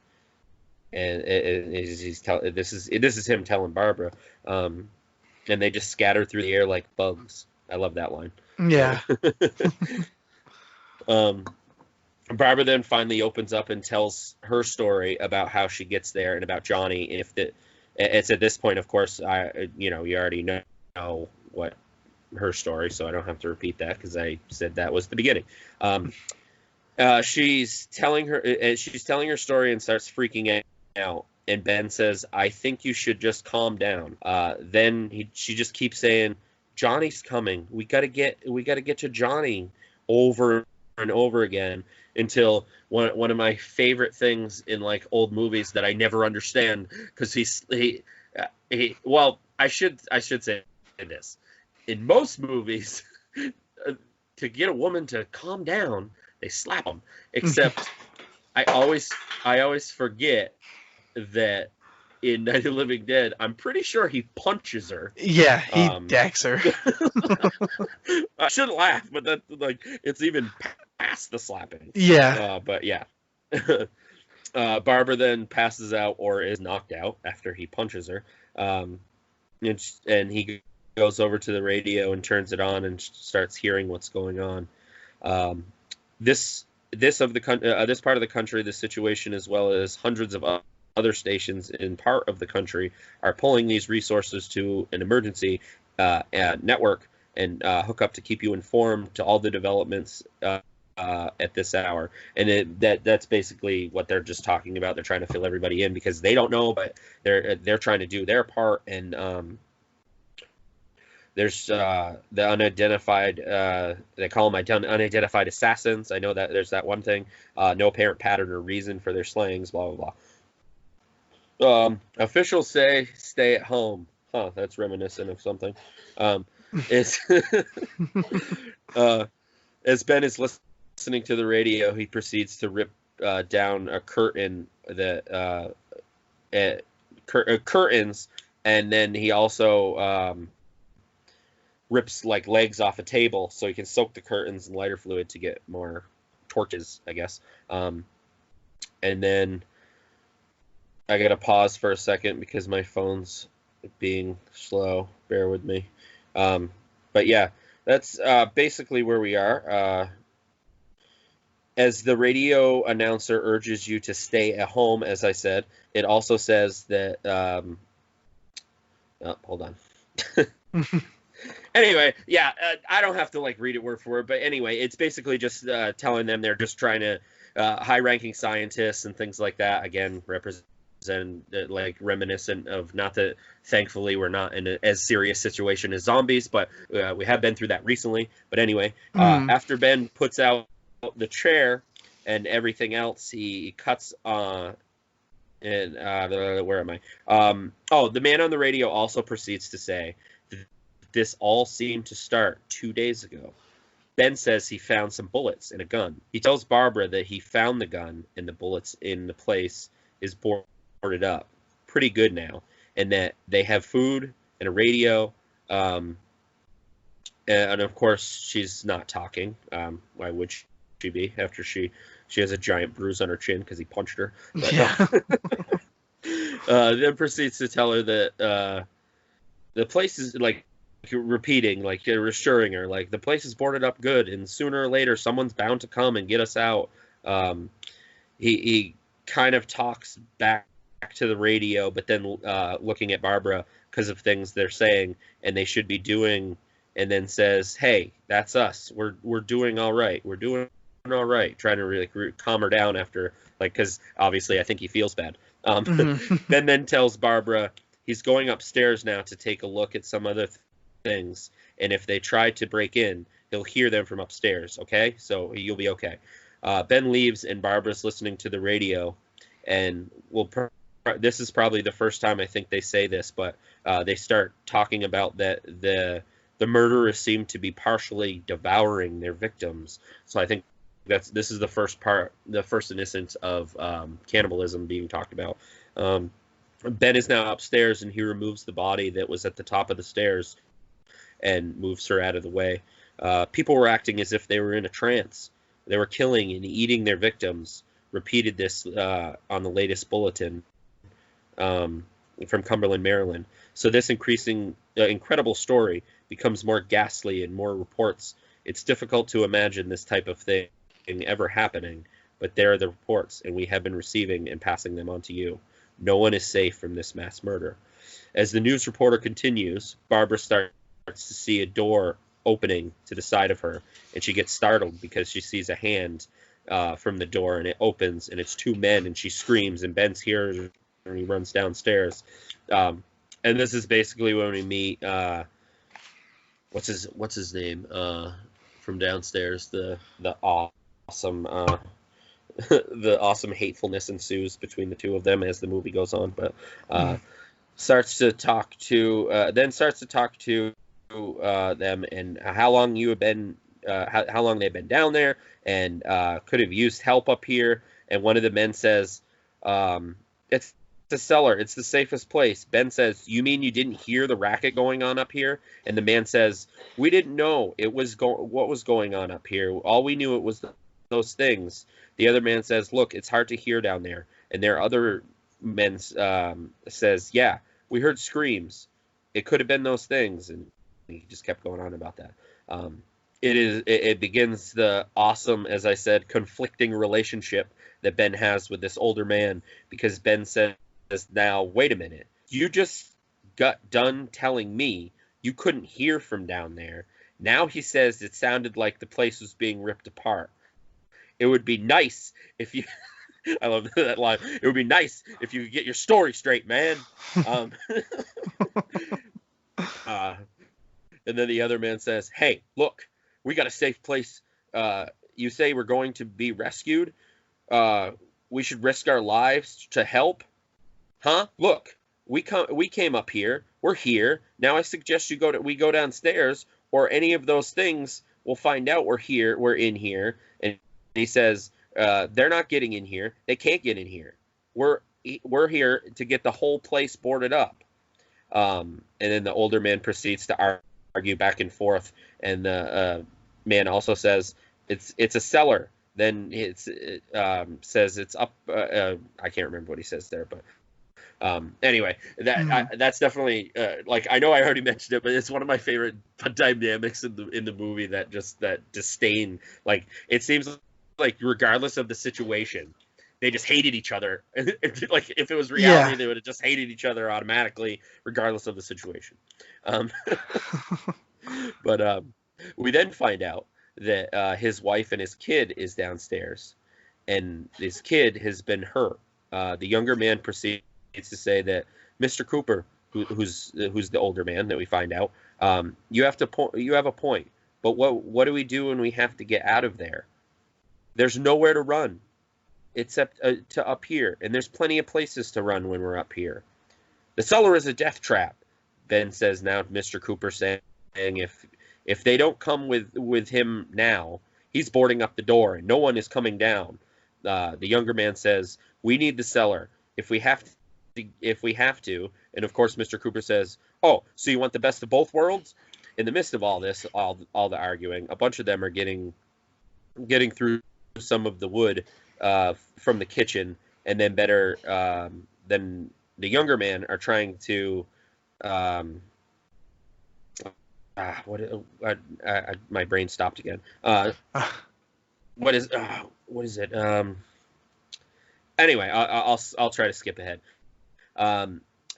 And this is him telling Barbara. And they just scatter through the air like bugs. I love that line. Yeah. Barbara then finally opens up and tells her story about how she gets there and about Johnny. And it's at this point, of course, you already know what her story, so I don't have to repeat that because I said that was the beginning. She's telling her story and starts freaking out. And Ben says, "I think you should just calm down." Then she just keeps saying, "Johnny's coming. We gotta get to Johnny," over and over again, until one of my favorite things in like old movies that I never understand, because I should say this. In most movies, to get a woman to calm down, they slap them. Except I always forget that in Night of the Living Dead, I'm pretty sure he punches her. Yeah, he decks her. I shouldn't laugh, but that's like, it's even past the slapping. Yeah. But yeah. Barbara then passes out or is knocked out after he punches her. And he goes over to the radio and turns it on and starts hearing what's going on. This part of the country, this situation, as well as hundreds of other stations in part of the country, are pulling these resources to an emergency network and hook up to keep you informed to all the developments at this hour. And that's basically what they're just talking about. They're trying to fill everybody in because they don't know, but they're trying to do their part. And there's the unidentified, they call them unidentified assassins. I know that there's that one thing. No apparent pattern or reason for their slayings, blah, blah, blah. Officials say stay at home. Huh, that's reminiscent of something. As Ben is listening to the radio, he proceeds to rip down a curtain curtains, and then he also rips like legs off a table so he can soak the curtains in lighter fluid to get more torches, I guess. And then I gotta pause for a second because my phone's being slow. Bear with me. But yeah, that's basically where we are. As the radio announcer urges you to stay at home, as I said, it also says that... hold on. Anyway, yeah, I don't have to like read it word for word, but anyway, it's basically just telling them they're just trying to... high-ranking scientists and things like that, again, represent like reminiscent of, not that thankfully we're not in as serious situation as zombies, but we have been through that recently. But anyway, after Ben puts out the chair and everything else, he cuts where am I? The man on the radio also proceeds to say this all seemed to start 2 days ago. Ben says he found some bullets and a gun. He tells Barbara that he found the gun and the bullets in the place is boarded up pretty good now, and that they have food and a radio. And of course, she's not talking. Why would she be after she has a giant bruise on her chin because he punched her? But, yeah. Then proceeds to tell her that the place is like repeating, like reassuring her, like the place is boarded up good, and sooner or later someone's bound to come and get us out. He kind of talks back to the radio, but then looking at Barbara because of things they're saying and they should be doing, and then says, "Hey, that's us. We're doing all right. We're doing all right, trying to really calm her down after, like, because obviously I think he feels bad. Mhm. Ben then tells Barbara he's going upstairs now to take a look at some other things, and if they try to break in, he'll hear them from upstairs. Okay, so you'll be okay. Ben leaves, and Barbara's listening to the radio, and this is probably the first time I think they say this, but they start talking about that the murderers seem to be partially devouring their victims. So I think this is the first instance of cannibalism being talked about. Ben is now upstairs, and he removes the body that was at the top of the stairs and moves her out of the way. People were acting as if they were in a trance. They were killing and eating their victims. Repeated this on the latest bulletin from Cumberland, Maryland. So this incredible story becomes more ghastly and more reports. It's difficult to imagine this type of thing ever happening, but there are the reports, and we have been receiving and passing them on to you. No one is safe from this mass murder. As the news reporter continues, Barbara starts to see a door opening to the side of her, and she gets startled because she sees a hand from the door, and it opens, and it's two men, and she screams, and Ben's here, and he runs downstairs. And this is basically when we meet what's his name from downstairs. The awesome the awesome hatefulness ensues between the two of them as the movie goes on, but starts to talk to them, and how long you have been how long they've been down there, and could have used help up here. And one of the men says, it's the cellar, it's the safest place. Ben says, you mean you didn't hear the racket going on up here? And the man says, we didn't know what was going on up here. All we knew it was those things. The other man says, look, it's hard to hear down there. And their other men says, yeah, we heard screams. It could have been those things. And he just kept going on about that. It begins the awesome, as I said, conflicting relationship that Ben has with this older man, because Ben says, now, wait a minute, you just got done telling me you couldn't hear from down there. Now he says it sounded like the place was being ripped apart. It would be nice if you I love that line. It would be nice if you could get your story straight, man. And then the other man says, hey, look, we got a safe place. You say we're going to be rescued? We should risk our lives to help? Huh? Look, we came up here. We're here. Now I suggest we go downstairs, or any of those things we'll find out we're in here. And he says, they're not getting in here. They can't get in here. We're here to get the whole place boarded up. And then the older man proceeds to argue back and forth, and the man also says it's a cellar. Then it says it's up. I can't remember what he says there, but anyway, that's definitely like, I know I already mentioned it, but it's one of my favorite dynamics in the movie. That disdain, like, it seems like regardless of the situation, they just hated each other. Like, if it was reality, they would have just hated each other automatically, regardless of the situation. But we then find out that his wife and his kid is downstairs, and his kid has been hurt. The younger man proceeds to say that Mr. Cooper, who's the older man that we find out, you have a point, but what do we do when we have to get out of there? There's nowhere to run except to up here, and there's plenty of places to run when we're up here. The cellar is a death trap, Ben says now to Mr. Cooper, saying if they don't come with him now, he's boarding up the door and no one is coming down. The younger man says, we need the cellar if we have to. And of course Mr. Cooper says, oh, so you want the best of both worlds? In the midst of all this, all the arguing, a bunch of them are getting through some of the wood from the kitchen, and then then the younger men are trying to my brain stopped again. What is it? Anyway, I'll try to skip ahead.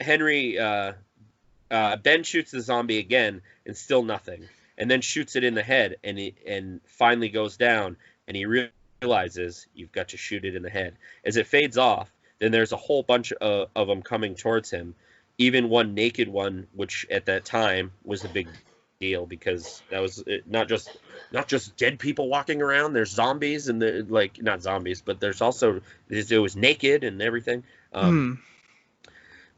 Henry Ben shoots the zombie again, and still nothing, and then shoots it in the head, and finally goes down. and he realizes you've got to shoot it in the head. As it fades off, then there's a whole bunch of them coming towards him, even one naked one, which at that time was a big deal because that was not just dead people walking around. There's zombies and not zombies, but there's also it was naked and everything. Hmm.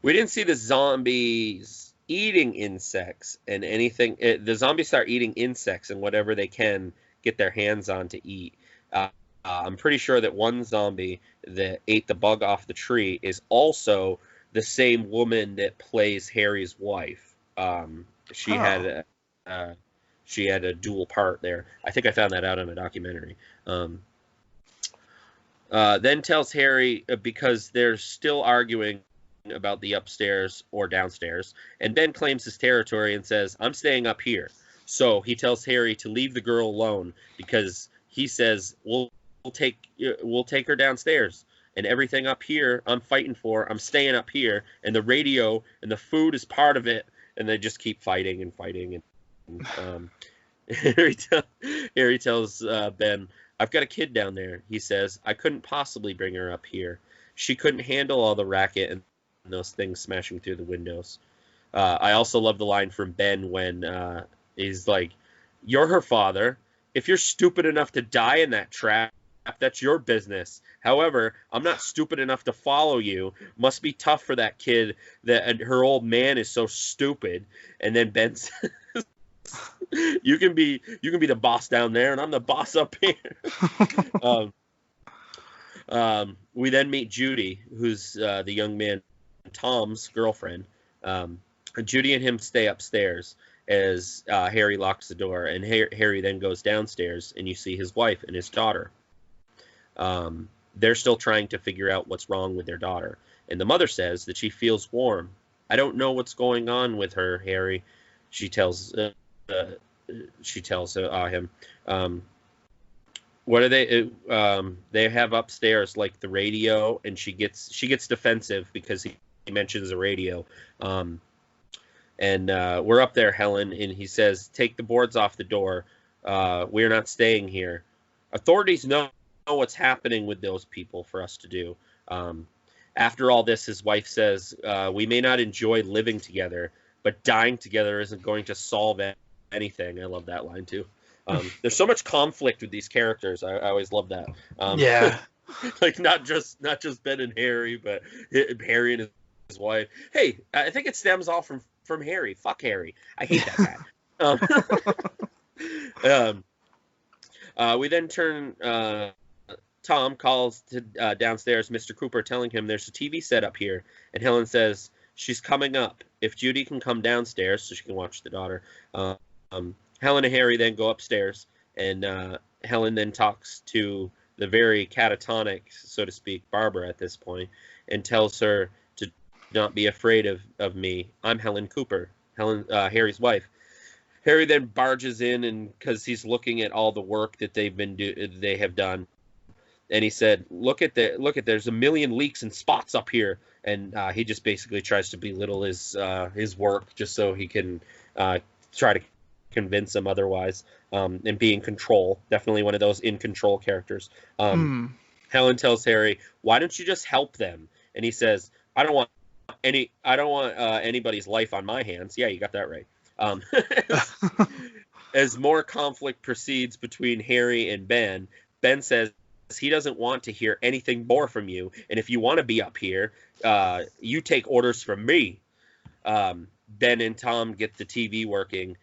We didn't see the zombies eating insects and anything. The zombies start eating insects and whatever they can get their hands on to eat. I'm pretty sure that one zombie that ate the bug off the tree is also the same woman that plays Harry's wife. She had she had a dual part there. I think I found that out in a documentary. Then tells Harry because they're still arguing about the upstairs or downstairs, and Ben claims his territory and says, "I'm staying up here." So he tells Harry to leave the girl alone because he says, we'll take her downstairs, and everything up here I'm fighting for. I'm staying up here, and the radio and the food is part of it." And they just keep fighting and fighting. And Harry tells Ben, "I've got a kid down there." He says, "I couldn't possibly bring her up here. She couldn't handle all the racket and those things smashing through the windows." I also love the line from Ben when he's like, "You're her father. If you're stupid enough to die in that trap, that's your business. However, I'm not stupid enough to follow you. Must be tough for that kid that her old man is so stupid." And then Ben says, you can be the boss down there, and I'm the boss up here." We then meet Judy, who's the young man Tom's girlfriend. Judy and him stay upstairs as Harry locks the door, and Harry then goes downstairs, and you see his wife and his daughter. They're still trying to figure out what's wrong with their daughter, and the mother says that she feels warm. "I don't know what's going on with her, Harry," she tells him. What are they? They have upstairs like the radio, and she gets defensive because he mentions the radio. And we're up there, Helen, and he says, "Take the boards off the door. We're not staying here. Authorities know what's happening with those people for us to do." After all this, his wife says, "We may not enjoy living together, but dying together isn't going to solve anything." I love that line too. There's so much conflict with these characters. I always love that. Yeah. Like not just Ben and Harry, but Harry and his wife. Hey, I think it stems all from Harry. Fuck Harry. I hate that guy. We then turn. Tom calls to downstairs Mr. Cooper, telling him there's a TV set up here, and Helen says she's coming up. If Judy can come downstairs so she can watch the daughter. Helen and Harry then go upstairs, and Helen then talks to the very catatonic, so to speak, Barbara at this point, and tells her to not be afraid of me. I'm Helen Cooper, Harry's wife. Harry then barges in, and because he's looking at all the work that they have done, and he said, "Look at there's a million leaks and spots up here," and he just basically tries to belittle his work just so he can try to convince him otherwise, and be in control. Definitely one of those in control characters. Helen tells Harry, "Why don't you just help them?" And he says, I don't want anybody's life on my hands." Yeah, you got that right. As more conflict proceeds between Harry and Ben says he doesn't want to hear anything more from you, and if you want to be up here, you take orders from me. Ben and Tom get the TV working,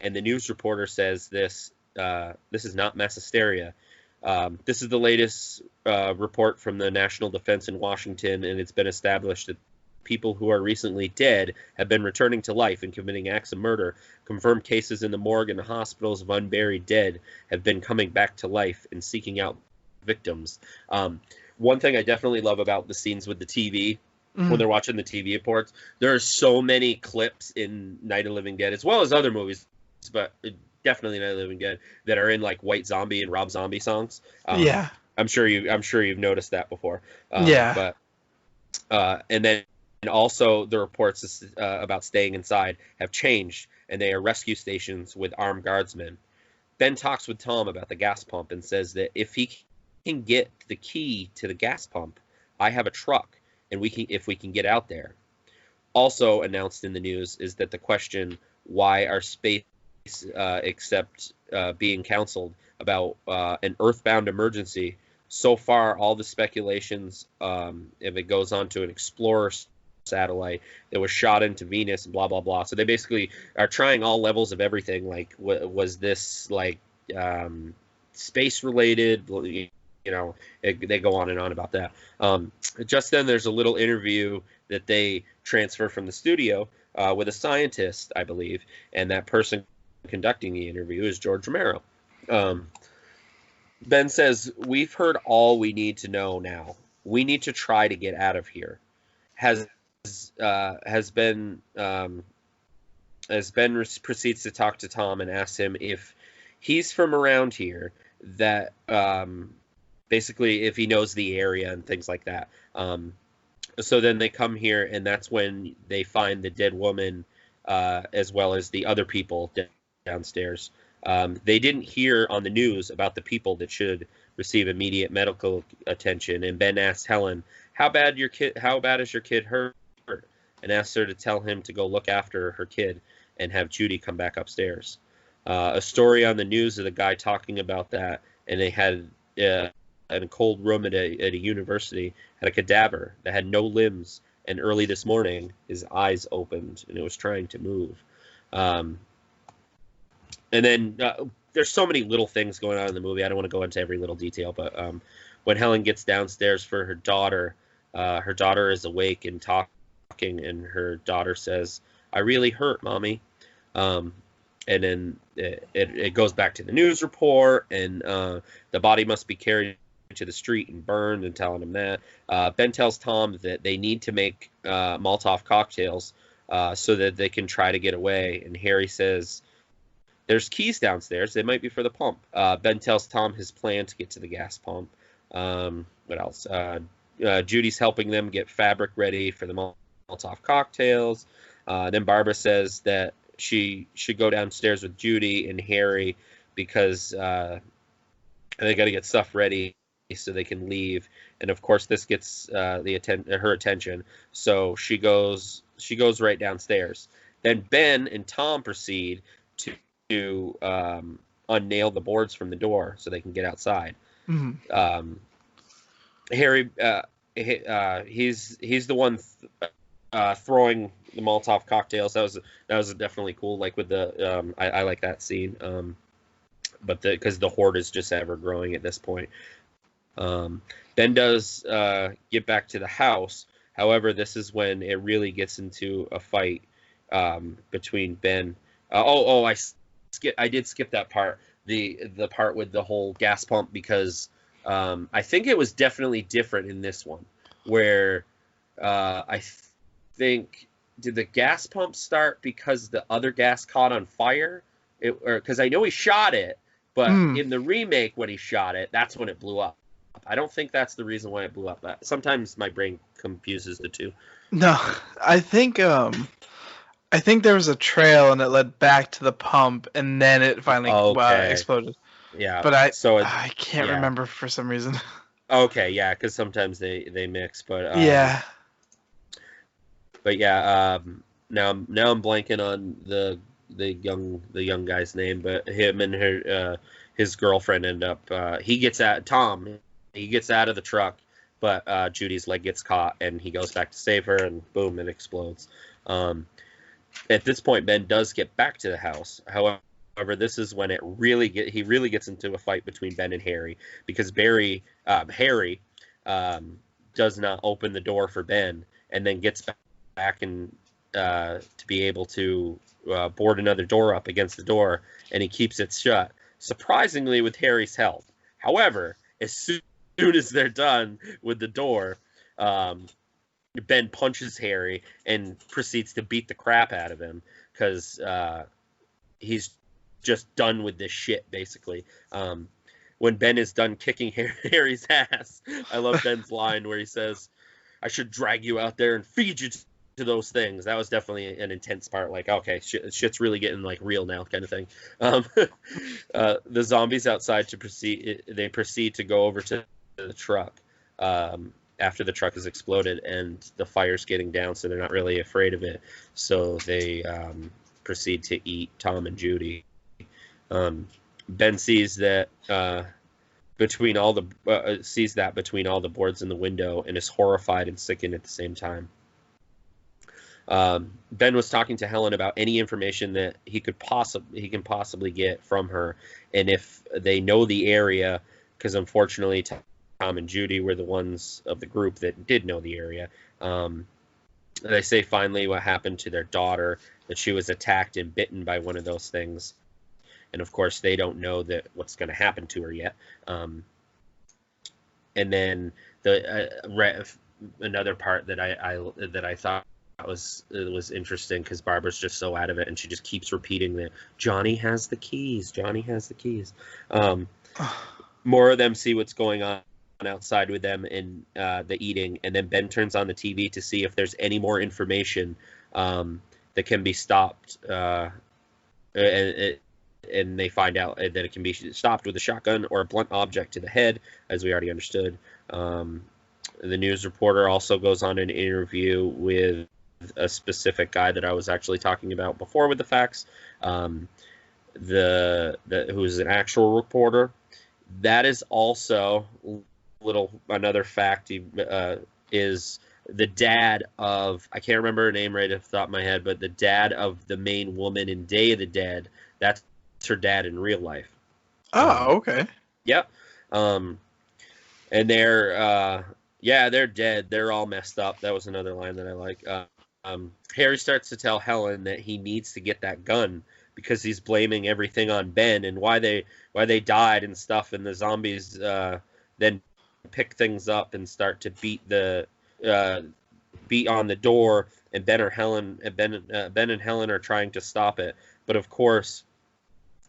and the news reporter says this is not mass hysteria. This is the latest report from the National Defense in Washington, and it's been established that people who are recently dead have been returning to life and committing acts of murder. Confirmed cases in the morgue and the hospitals of unburied dead have been coming back to life and seeking out victims. One thing I definitely love about the scenes with the TV, when they're watching the TV reports, there are so many clips in Night of the Living Dead, as well as other movies, but definitely Night of the Living Dead, that are in like White Zombie and Rob Zombie songs. Yeah. I'm sure you've noticed that before. Yeah. But and then also the reports about staying inside have changed, and they are rescue stations with armed guardsmen. Ben talks with Tom about the gas pump and says that if he can get the key to the gas pump, I have a truck, and if we can get out there. Also announced in the news is that the question why are space except being counseled about an earthbound emergency. So far, all the speculations, if it goes on to an Explorer satellite that was shot into Venus and blah blah blah. So they basically are trying all levels of everything. Like, was this like space related? They go on and on about that. Just then, there's a little interview that they transfer from the studio with a scientist, I believe, and that person conducting the interview is George Romero. Ben says, "We've heard all we need to know now. We need to try to get out of here." As Ben proceeds to talk to Tom and asks him if he's from around here, that basically if he knows the area and things like that. So then they come here, and that's when they find the dead woman as well as the other people downstairs. They didn't hear on the news about the people that should receive immediate medical attention, and Ben asks Helen, how bad is your kid hurt? And asks her to tell him to go look after her kid and have Judy come back upstairs. A story on the news of the guy talking about that, and they had in a cold room at a university, had a cadaver that had no limbs, and early this morning his eyes opened and it was trying to move. And then there's so many little things going on in the movie. I don't want to go into every little detail, but when Helen gets downstairs for her daughter is awake and talking, and her daughter says, "I really hurt, Mommy." And then it goes back to the news report, and the body must be carried to the street and burned, and telling him that. Ben tells Tom that they need to make Molotov cocktails so that they can try to get away, and Harry says, "There's keys downstairs. They might be for the pump." Ben tells Tom his plan to get to the gas pump. What else? Judy's helping them get fabric ready for the Molotov cocktails. Then Barbara says that she should go downstairs with Judy and Harry because they got to get stuff ready so they can leave. And of course, this gets her attention. So she goes right downstairs. Then Ben and Tom proceed to unnail the boards from the door so they can get outside. Mm-hmm. Harry, he's the one throwing the Molotov cocktails. That was definitely cool. Like with the I like that scene. But because the horde is just ever growing at this point. Ben does get back to the house. However, this is when it really gets into a fight between Ben. I did skip that part. The part with the whole gas pump, because I think it was definitely different in this one, where I think, did the gas pump start because the other gas caught on fire? Because I know he shot it, but in the remake when he shot it, that's when it blew up. I don't think that's the reason why it blew up. Sometimes my brain confuses the two. No, I think there was a trail and it led back to the pump, and then it finally exploded. Yeah, but I can't remember for some reason. Okay, yeah, because sometimes they mix, but yeah. But yeah, now I'm blanking on the young guy's name, but him and his girlfriend end up. He gets out of the truck, but Judy's leg gets caught, and he goes back to save her, and boom, it explodes. At this point, Ben does get back to the house. However, this is when he really gets into a fight between Ben and Harry, because Harry does not open the door for Ben, and then gets back and to be able to board another door up against the door, and he keeps it shut, surprisingly with Harry's help. However, as soon as they're done with the door, Ben punches Harry and proceeds to beat the crap out of him, because he's just done with this shit, basically. When Ben is done kicking Harry's ass, I love Ben's line where he says, "I should drag you out there and feed you to those things. That was definitely an intense part. Like, okay, shit's really getting like real now, kind of thing. The zombies outside they proceed to go over to the truck after the truck has exploded, and the fire's getting down, so they're not really afraid of it. So they proceed to eat Tom and Judy. Ben sees that between all the boards in the window, and is horrified and sickened at the same time. Ben was talking to Helen about any information that he can possibly get from her, and if they know the area, because unfortunately Tom and Judy were the ones of the group that did know the area. They say finally what happened to their daughter, that she was attacked and bitten by one of those things, and of course they don't know that what's going to happen to her yet. And then another part that I thought was interesting, because Barbara's just so out of it, and she just keeps repeating that Johnny has the keys. Johnny has the keys. More of them see what's going on outside with them in the eating, and then Ben turns on the TV to see if there's any more information that can be stopped, and they find out that it can be stopped with a shotgun or a blunt object to the head, as we already understood. The news reporter also goes on an interview with a specific guy that I was actually talking about before with the facts, who's an actual reporter. That is also another fact. Is the dad of, I can't remember her name right off the top of my head, but the dad of the main woman in Day of the Dead. That's her dad in real life. Oh, okay. Yep. And they're dead. They're all messed up. That was another line that I like. Harry starts to tell Helen that he needs to get that gun, because he's blaming everything on Ben and why they died and stuff, and the zombies then pick things up and start to beat on the door, and Ben and Helen are trying to stop it. But of course,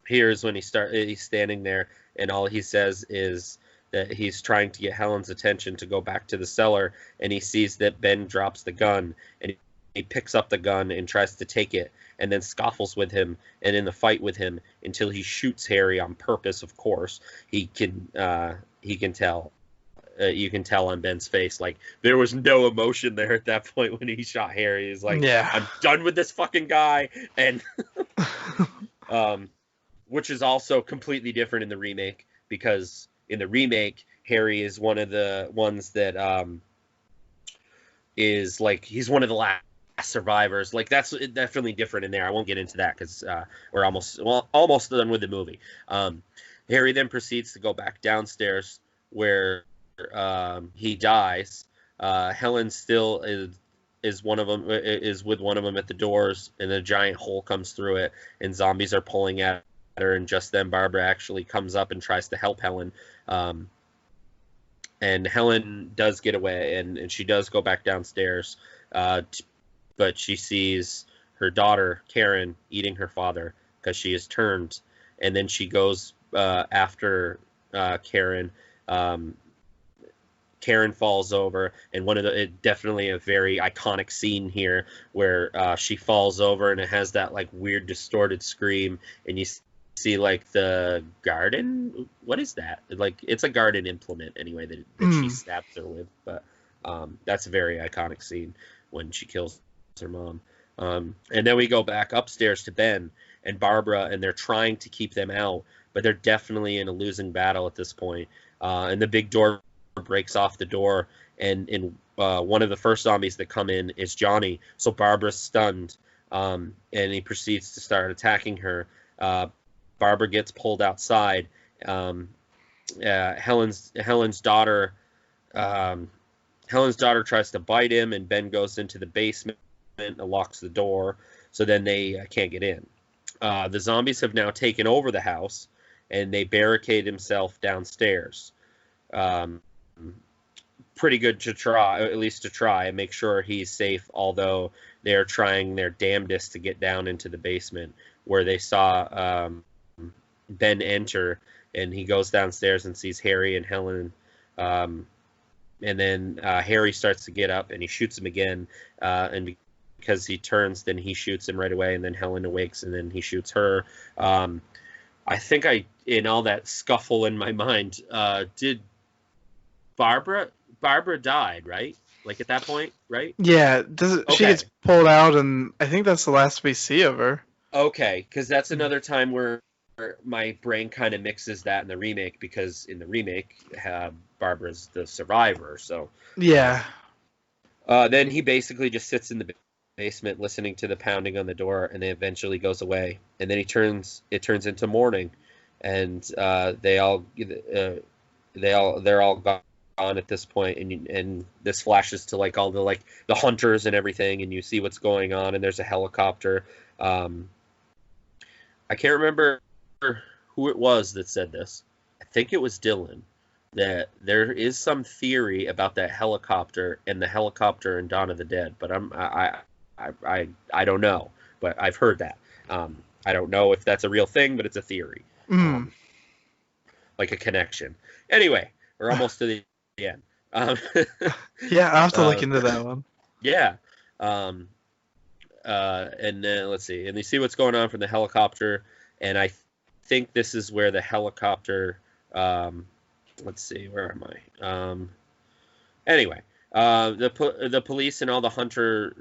here's when he's standing there, and all he says is that he's trying to get Helen's attention to go back to the cellar, and he sees that Ben drops the gun, and he picks up the gun and tries to take it, and then scuffles with him and in the fight with him until he shoots Harry on purpose. Of course, he can tell. You can tell on Ben's face, like, there was no emotion there at that point when he shot Harry. He's like, yeah, I'm done with this fucking guy. And which is also completely different in the remake, because in the remake, Harry is one of the ones that is like, he's one of the last survivors. Like, that's definitely different in there. I won't get into that because we're almost done with the movie. Harry then proceeds to go back downstairs where he dies. Helen still is one of them, is with one of them at the doors, and a giant hole comes through it, and zombies are pulling at her, and just then Barbara actually comes up and tries to help Helen. And Helen does get away, and she does go back downstairs, but she sees her daughter, Karen, eating her father because she is turned, and then she goes after Karen. Karen falls over, and definitely a very iconic scene here where she falls over, and it has that like weird distorted scream, and you see like the garden. What is that? Like, it's a garden implement anyway that she stabs her with. But that's a very iconic scene when she kills her mom. And then we go back upstairs to Ben and Barbara, and they're trying to keep them out, but they're definitely in a losing battle at this point. And the big door breaks off the door, and one of the first zombies that come in is Johnny. So Barbara's stunned, and he proceeds to start attacking her. Barbara gets pulled outside. Helen's daughter tries to bite him, and Ben goes into the basement and locks the door, so then they can't get in. The zombies have now taken over the house, and they barricade himself downstairs. Pretty good to try, at least to try and make sure he's safe, although they're trying their damnedest to get down into the basement, where they saw Ben enter, and he goes downstairs and sees Harry and Helen, and then Harry starts to get up, and he shoots him again, and because he turns, then he shoots him right away, and then Helen awakes, and then he shoots her. I think in all that scuffle in my mind, did Barbara died, right? Like at that point, right? Yeah, she Okay. gets pulled out, and I think that's the last we see of her. Okay, because that's another time where my brain kind of mixes that in the remake, because in the remake, Barbara's the survivor. So Yeah. then he basically just sits in the basement listening to the pounding on the door, and then eventually goes away. And then it turns into morning, and they're all gone at this point, and this flashes to like all the hunters and everything, and you see what's going on, and there's a helicopter. I can't remember who it was that said this. I think it was Dylan, that there is some theory about that helicopter and the helicopter in Dawn of the Dead, but I don't know, but I've heard that. I don't know if that's a real thing, but it's a theory, like a connection. Anyway, we're almost to the end. Yeah, I'll have to look into that one. Yeah. And then let's see, and they see what's going on from the helicopter, and I think this is where the helicopter. Let's see, where am I? Anyway, the police and all the hunter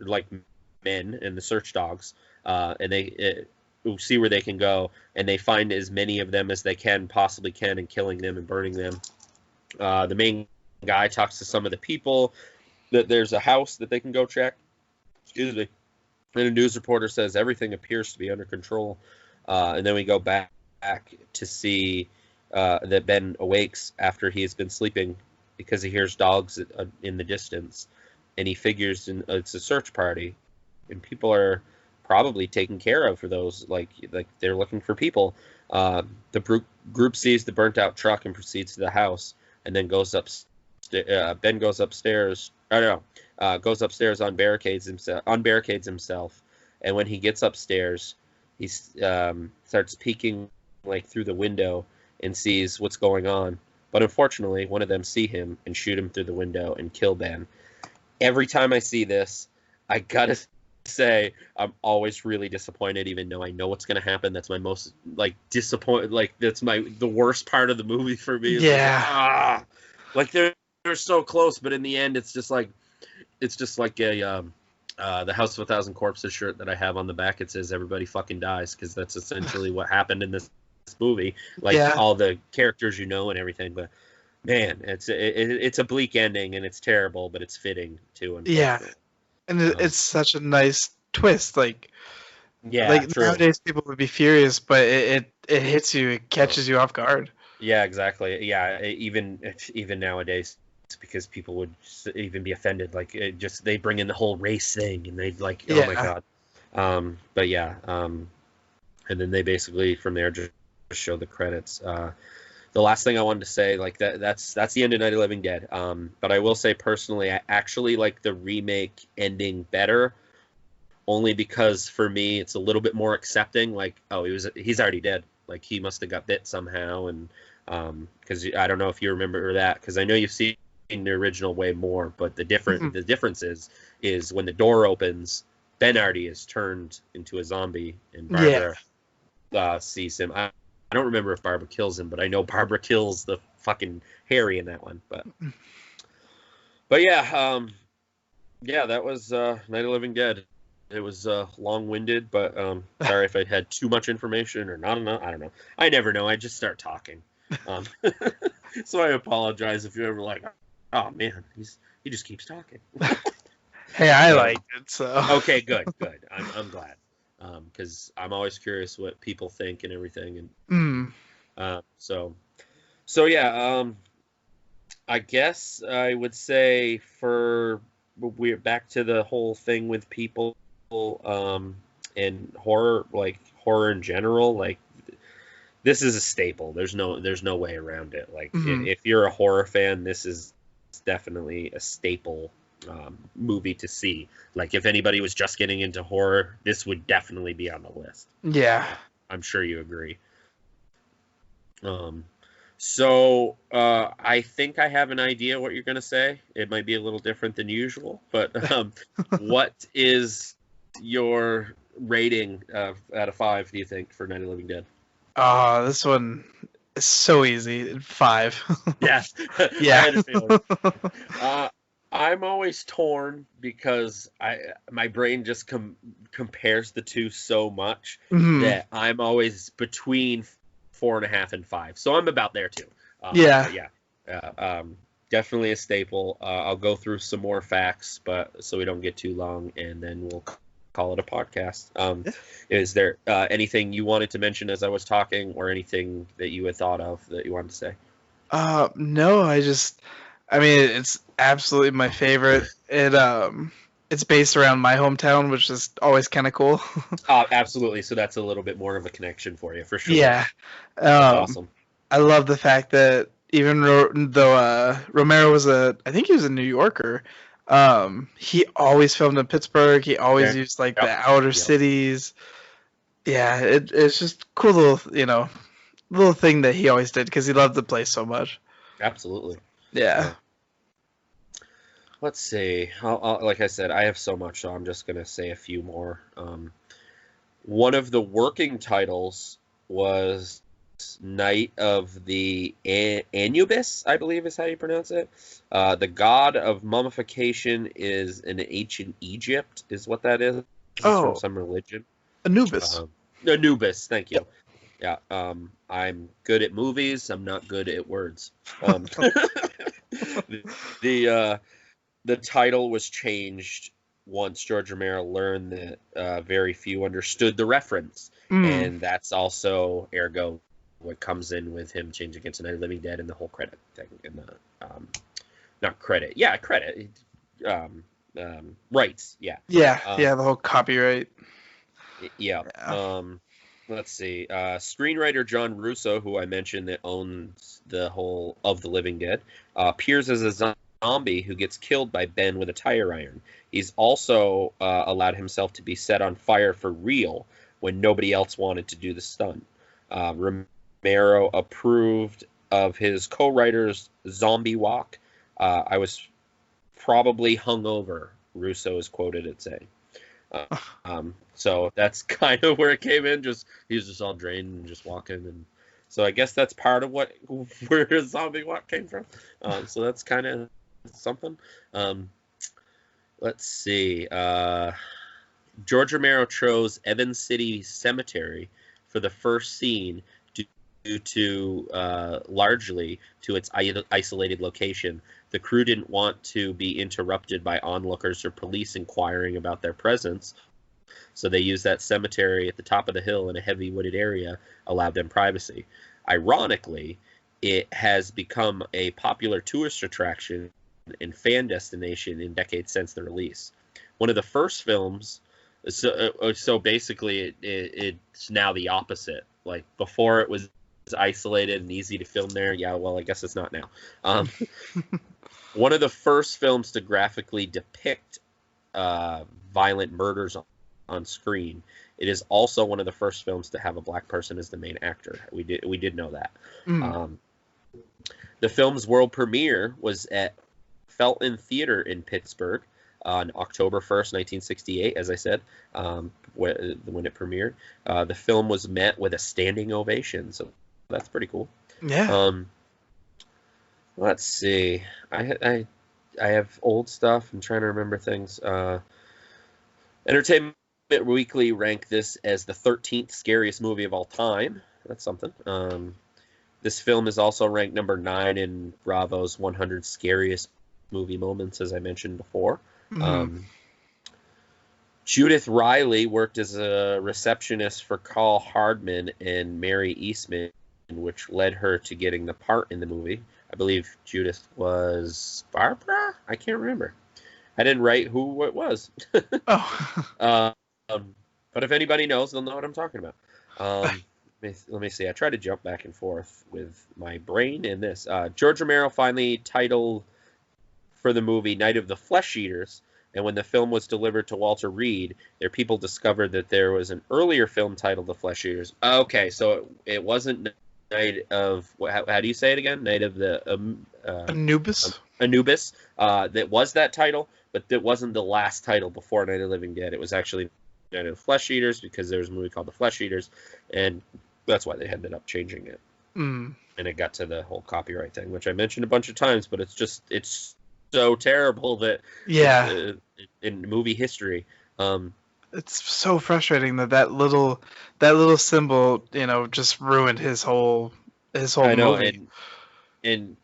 men and the search dogs, and they see where they can go, and they find as many of them as they possibly can, and killing them and burning them. The main guy talks to some of the people that there's a house that they can go check. Excuse me. And a news reporter says everything appears to be under control. And then we go back to see that Ben awakes after he has been sleeping because he hears dogs in the distance. And he figures it's a search party. And people are probably taken care of for those. Like they're looking for people. The group sees the burnt out truck and proceeds to the house. And then goes upstairs. Ben goes upstairs. I don't know. Goes upstairs, unbarricades himself, and when he gets upstairs, he starts peeking through the window and sees what's going on. But unfortunately, one of them see him and shoot him through the window and kill Ben. Every time I see this, I gotta say I'm always really disappointed, even though I know what's gonna happen. That's my most disappointed. That's the worst part of the movie for me. Yeah. They're so close, but in the end, it's just like a the House of a Thousand Corpses shirt that I have on the back. It says everybody fucking dies, because that's essentially what happened in this movie. All the characters and everything. But man, it's a bleak ending, and it's terrible, but it's fitting too. Yeah, and it's such a nice twist. True. Nowadays people would be furious, but it hits you, it catches you off guard. Yeah, exactly. Yeah, even nowadays, because people would even be offended. They bring in the whole race thing, and they oh my god. But yeah, and then they basically from there just show the credits. The last thing I wanted to say, that's the end of Night of the Living Dead. But I will say personally, I actually like the remake ending better, only because for me it's a little bit more accepting. He's already dead. He must have got bit somehow, and because I don't know if you remember that, because I know you've seen the original way more, but the difference is when the door opens, Ben Hardy is turned into a zombie, and Barbara sees him. I don't remember if Barbara kills him, but I know Barbara kills the fucking Harry in that one. But yeah, that was Night of the Living Dead. It was long-winded, but sorry if I had too much information or not enough. I don't know. I never know. I just start talking. So I apologize if you're ever like, oh man, he just keeps talking. Hey, I liked it, so. Okay, good. I'm glad, because I'm always curious what people think and everything, and so yeah. I guess I would say we're back to the whole thing with people, and horror, horror in general, this is a staple. There's no way around it. If you're a horror fan, this is definitely a staple movie to see. If anybody was just getting into horror, this would definitely be on the list. Yeah, I'm sure you agree. So I think I have an idea what you're going to say. It might be a little different than usual, but what is your rating out of 5, do you think, for Night of the Living Dead? This one is so easy. 5. Yes, I Yeah. had a feeling. Uh, I'm always torn because my brain just compares the two so much Mhm. that I'm always between 4.5 and 5. So I'm about there too. Yeah. But yeah, definitely a staple. I'll go through some more facts, but so we don't get too long, and then we'll call it a podcast. Is there anything you wanted to mention as I was talking, or anything that you had thought of that you wanted to say? No, I mean, it's absolutely my favorite. It's based around my hometown, which is always kind of cool. Absolutely. So that's a little bit more of a connection for you, for sure. Yeah. That's Um, awesome. I love the fact that even though Romero I think he was a New Yorker, he always filmed in Pittsburgh. He always Yeah. used like the Yep. outer Yep. cities. Yeah, it's just cool little, little thing that he always did because he loved the place so much. Absolutely. Yeah. Uh, let's see. Like I said, I have so much, so I'm just gonna say a few more. One of the working titles was Night of the Anubis, I believe is how you pronounce it. The god of mummification is in ancient Egypt, is what that is. It's from Oh, some religion. Anubis. Anubis, thank you. Yeah, I'm good at movies. I'm not good at words. The the title was changed once George Romero learned that very few understood the reference, Mm. and that's also ergo what comes in with him changing it to Night of the Living Dead and the whole credit thing and the not credit, yeah, credit, rights, yeah, Yeah, um, yeah, the whole copyright. yeah. Yeah. Let's see. Screenwriter John Russo, who I mentioned that owns the whole of the Living Dead, appears as a zombie who gets killed by Ben with a tire iron. He's also allowed himself to be set on fire for real when nobody else wanted to do the stunt. Romero approved of his co-writer's zombie walk. I was probably hungover, Russo is quoted as saying. So that's kind of where it came in. Just he was just all drained and just walking, and so I guess that's part of where his zombie walk came from. So that's kind of something. Um, let's see. George Romero chose Evans City Cemetery for the first scene due to largely to its isolated location. The crew didn't want to be interrupted by onlookers or police inquiring about their presence, so they used that cemetery at the top of the hill in a heavy wooded area, allowed them privacy. Ironically, it has become a popular tourist attraction and fan destination in decades since the release. One of the first films, so basically it's now the opposite. Like before it was isolated and easy to film there. Yeah, well, I guess it's not now. One of the first films to graphically depict violent murders on screen. It is also one of the first films to have a black person as the main actor. We did know that. Mm. The film's world premiere was at Felton Theater in Pittsburgh on October 1st, 1968, as I said, when it premiered. The film was met with a standing ovation, so that's pretty cool. Yeah. Let's see. I have old stuff. I'm trying to remember things. Entertainment Weekly ranked this as the 13th scariest movie of all time. That's something. This film is also ranked number 9 in Bravo's 100 scariest movie moments, as I mentioned before. Mm. Judith Riley worked as a receptionist for Carl Hardman and Mary Eastman, which led her to getting the part in the movie. I believe Judith was Barbara? I can't remember. I didn't write who it was. Oh. But if anybody knows, they'll know what I'm talking about. Let me see. I try to jump back and forth with my brain in this. George Romero finally titled for the movie Night of the Flesh Eaters, and when the film was delivered to Walter Reed, their people discovered that there was an earlier film titled The Flesh Eaters. Okay, so it wasn't Night of... How do you say it again? Night of the... Anubis. Anubis. That was that title, but that wasn't the last title before Night of the Living Dead. It was actually Night of the Flesh Eaters because there was a movie called The Flesh Eaters, and that's why they ended up changing it. Mm. And it got to the whole copyright thing, which I mentioned a bunch of times, but it's so terrible that Yeah. in movie history. It's so frustrating that little symbol, just ruined his whole I know, movie. and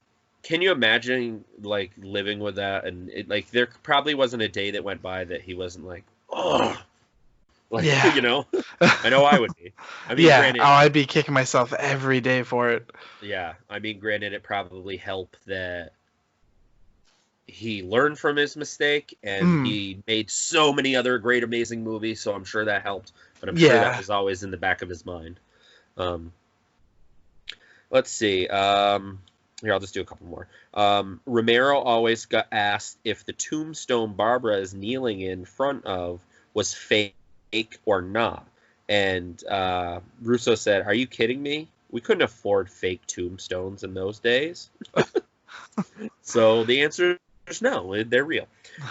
can you imagine like living with that? And like there probably wasn't a day that went by that he wasn't like, oh, like Yeah. I know I would be. I mean, Yeah. granted, Oh, I'd be kicking myself every day for it. yeah, I mean, granted, it probably helped that he learned from his mistake and Mm. he made so many other great, amazing movies. So I'm sure that helped, but I'm sure that Yeah. was always in the back of his mind. Um, let's see. Here, I'll just do a couple more. Romero always got asked if the tombstone Barbara is kneeling in front of was fake or not. And Russo said, "Are you kidding me? We couldn't afford fake tombstones in those days." So the answer is no, they're real.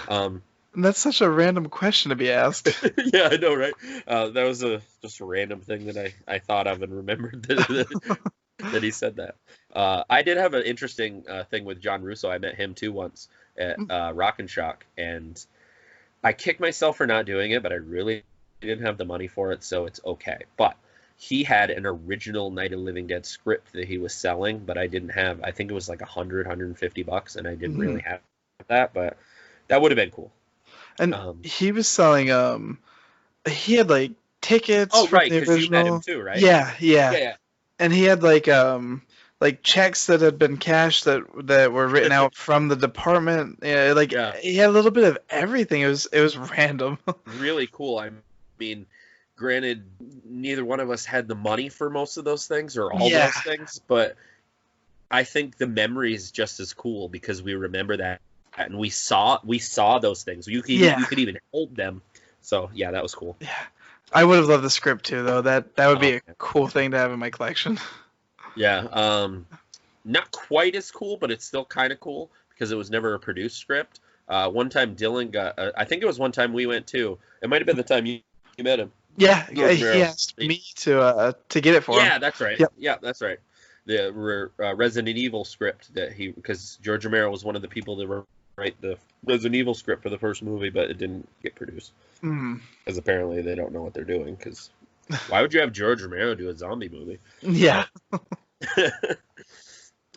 And that's such a random question to be asked. Yeah, I know, right? That was just a random thing that I thought of and remembered that he said that. I did have an interesting thing with John Russo. I met him too once at Rock and Shock, and I kicked myself for not doing it, but I really didn't have the money for it, so it's okay. But he had an original Night of the Living Dead script that he was selling, but I didn't have. I think it was like $150, and I didn't really have that, but that would have been cool. And he was selling he had like tickets Oh, from right, the because you met him original. too, right? Yeah, yeah. Yeah, And he had like checks that had been cashed that were written out from the department. Yeah, like yeah. he had a little bit of everything. It was random. Really cool. I mean, granted, neither one of us had the money for most of those things or all Yeah. those things, but I think the memory is just as cool because we remember that and we saw those things. You could even hold them. So yeah, that was cool. Yeah. I would have loved the script too, though. That would be a man. cool thing to have in my collection. Yeah. Not quite as cool, but it's still kind of cool because it was never a produced script. One time Dylan got, I think it was one time we went too. It might have been the time you met him. Yeah, he asked me to get it for him. Yeah, that's right. Yep. Yeah, that's right. The Resident Evil script because George Romero was one of the people that write the Resident Evil script for the first movie, but it didn't get produced because apparently they don't know what they're doing. Because why would you have George Romero do a zombie movie? Yeah.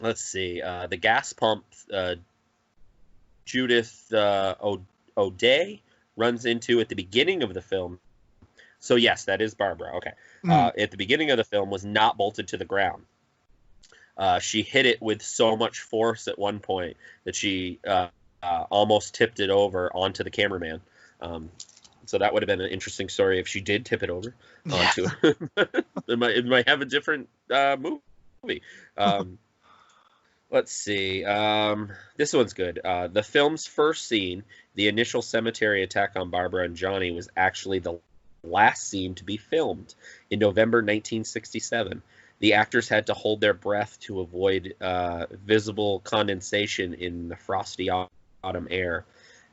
Let's see. The gas pump, Judith O'Day runs into at the beginning of the film. So yes, that is Barbara. Okay. At the beginning of the film was not bolted to the ground. She hit it with so much force at one point that she almost tipped it over onto the cameraman. So that would have been an interesting story if she did tip it over onto him. It might have a different movie. Let's see. This one's good. The film's first scene, the initial cemetery attack on Barbara and Johnny, was actually the last scene to be filmed in November 1967. The actors had to hold their breath to avoid visible condensation in the frosty autumn air.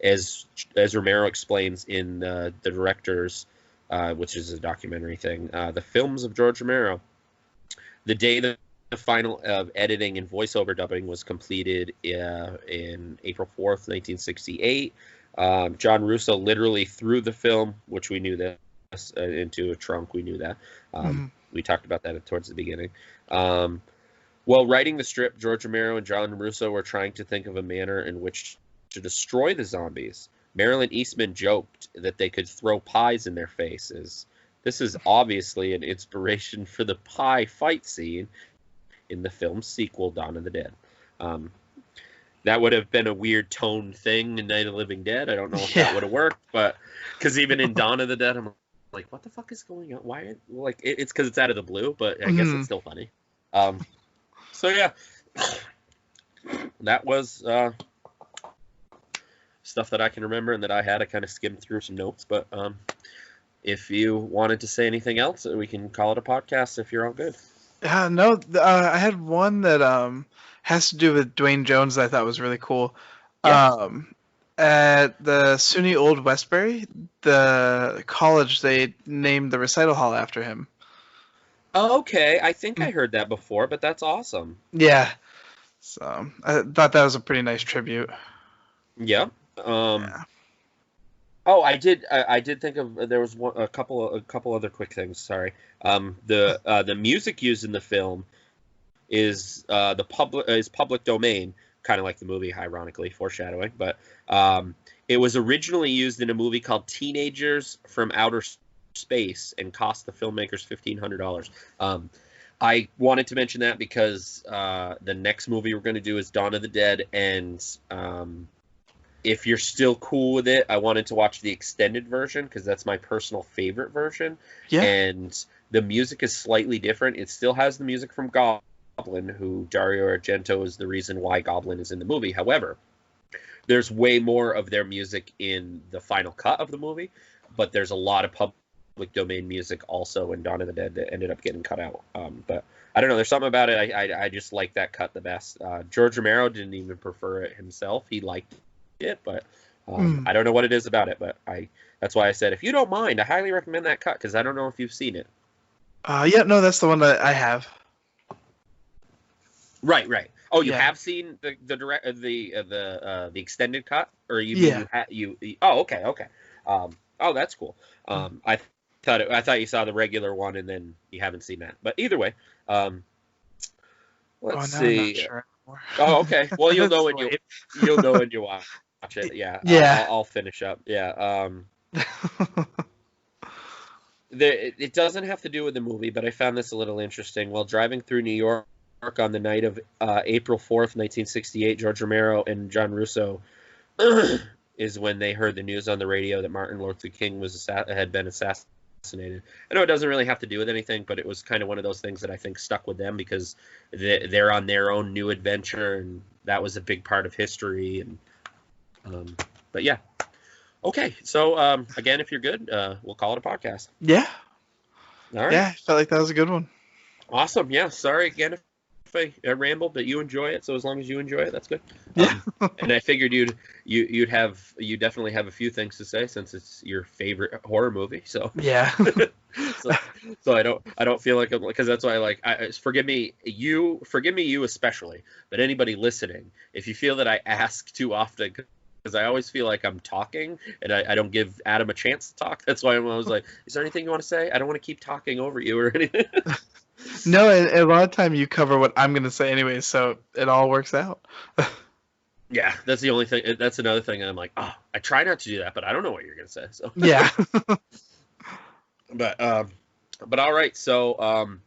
As Romero explains in the director's, which is a documentary thing, the films of George Romero, the day the final editing and voiceover dubbing was completed in April 4th, 1968, John Russo literally threw the film, which we knew this, into a trunk. We knew that. We talked about that towards the beginning. While writing the strip, George Romero and John Russo were trying to think of a manner in which to destroy the zombies. Marilyn Eastman joked that they could throw pies in their faces. This is obviously an inspiration for the pie fight scene in the film's sequel, Dawn of the Dead. That would have been a weird tone thing in Night of the Living Dead. I don't know if that would have worked, but because even in Dawn of the Dead, I'm like, what the fuck is going on? Why? Like, it's because it's out of the blue, but I guess it's still funny. So yeah, that was stuff that I can remember and that I had. I kind of skimmed through some notes, but if you wanted to say anything else, we can call it a podcast if you're all good. No, I had one that has to do with Dwayne Jones that I thought was really cool. Yeah. At the SUNY Old Westbury, the college, they named the recital hall after him. Okay, I think Mm. I heard that before, but that's awesome. Yeah, so I thought that was a pretty nice tribute. Yep. Um, Yeah. oh, I did think of there was a couple other quick things. Sorry. The music used in the film is public domain, kind of like the movie, ironically, foreshadowing. But it was originally used in a movie called Teenagers from Outer Space and cost the filmmakers $1,500. I wanted to mention that because the next movie we're going to do is Dawn of the Dead, and if you're still cool with it, I wanted to watch the extended version because that's my personal favorite version, Yeah. and the music is slightly different. It still has the music from Goblin, who Dario Argento is the reason why Goblin is in the movie. However, there's way more of their music in the final cut of the movie, but there's a lot of public domain music also in Dawn of the Dead that ended up getting cut out. But I don't know. There's something about it. I just like that cut the best. George Romero didn't even prefer it himself. He liked it, but Mm. I don't know what it is about it. But that's why I said, if you don't mind, I highly recommend that cut because I don't know if you've seen it. Yeah, no, that's the one that I have. Right, right. Oh, you Yeah. have seen the extended cut, or you mean Yeah. you? Oh, okay, okay. Oh, that's cool. Mm. I thought you saw the regular one and then you haven't seen that. But either way, um, let's Oh, now I'm not see. sure anymore. Oh, okay. Well, you'll know It's when late. you'll know when you watch it. Yeah, Yeah. I'll finish up. Yeah. It doesn't have to do with the movie, but I found this a little interesting. While driving through New York on the night of April 4th, 1968, George Romero and John Russo is when they heard the news on the radio that Martin Luther King had been assassinated. I know it doesn't really have to do with anything, but it was kind of one of those things that I think stuck with them because they're on their own new adventure, and that was a big part of history. And but yeah, okay. So again, if you're good, we'll call it a podcast. Yeah. All right. Yeah, I felt like that was a good one. Awesome. Yeah. Sorry again if I rambled, but you enjoy it. So as long as you enjoy it, that's good. Yeah. And I figured you definitely have a few things to say since it's your favorite horror movie. So Yeah. so, so I don't feel like because that's why forgive me you especially, but anybody listening, if you feel that I ask too often. Because I always feel like I'm talking and I don't give Adam a chance to talk. That's why I'm always like, is there anything you want to say? I don't want to keep talking over you or anything. No, and a lot of time you cover what I'm gonna say anyway, so it all works out. Yeah, that's the only thing. That's another thing. I'm like, oh, I try not to do that, but I don't know what you're gonna say. So, Yeah. but all right. So,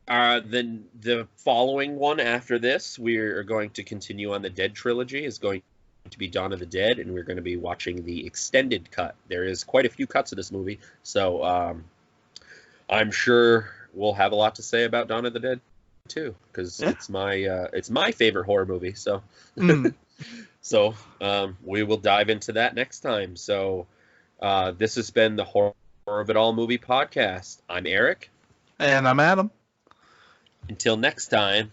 then the following one after this, we are going to continue on the Dead trilogy. Is going to be Dawn of the Dead, and we're going to be watching the extended cut. There is quite a few cuts of this movie, so I'm sure we'll have a lot to say about Dawn of the Dead too, because Yeah. it's my favorite horror movie. So. Mm. So we will dive into that next time. So this has been the Horror of It All movie podcast. I'm Eric. And I'm Adam. Until next time.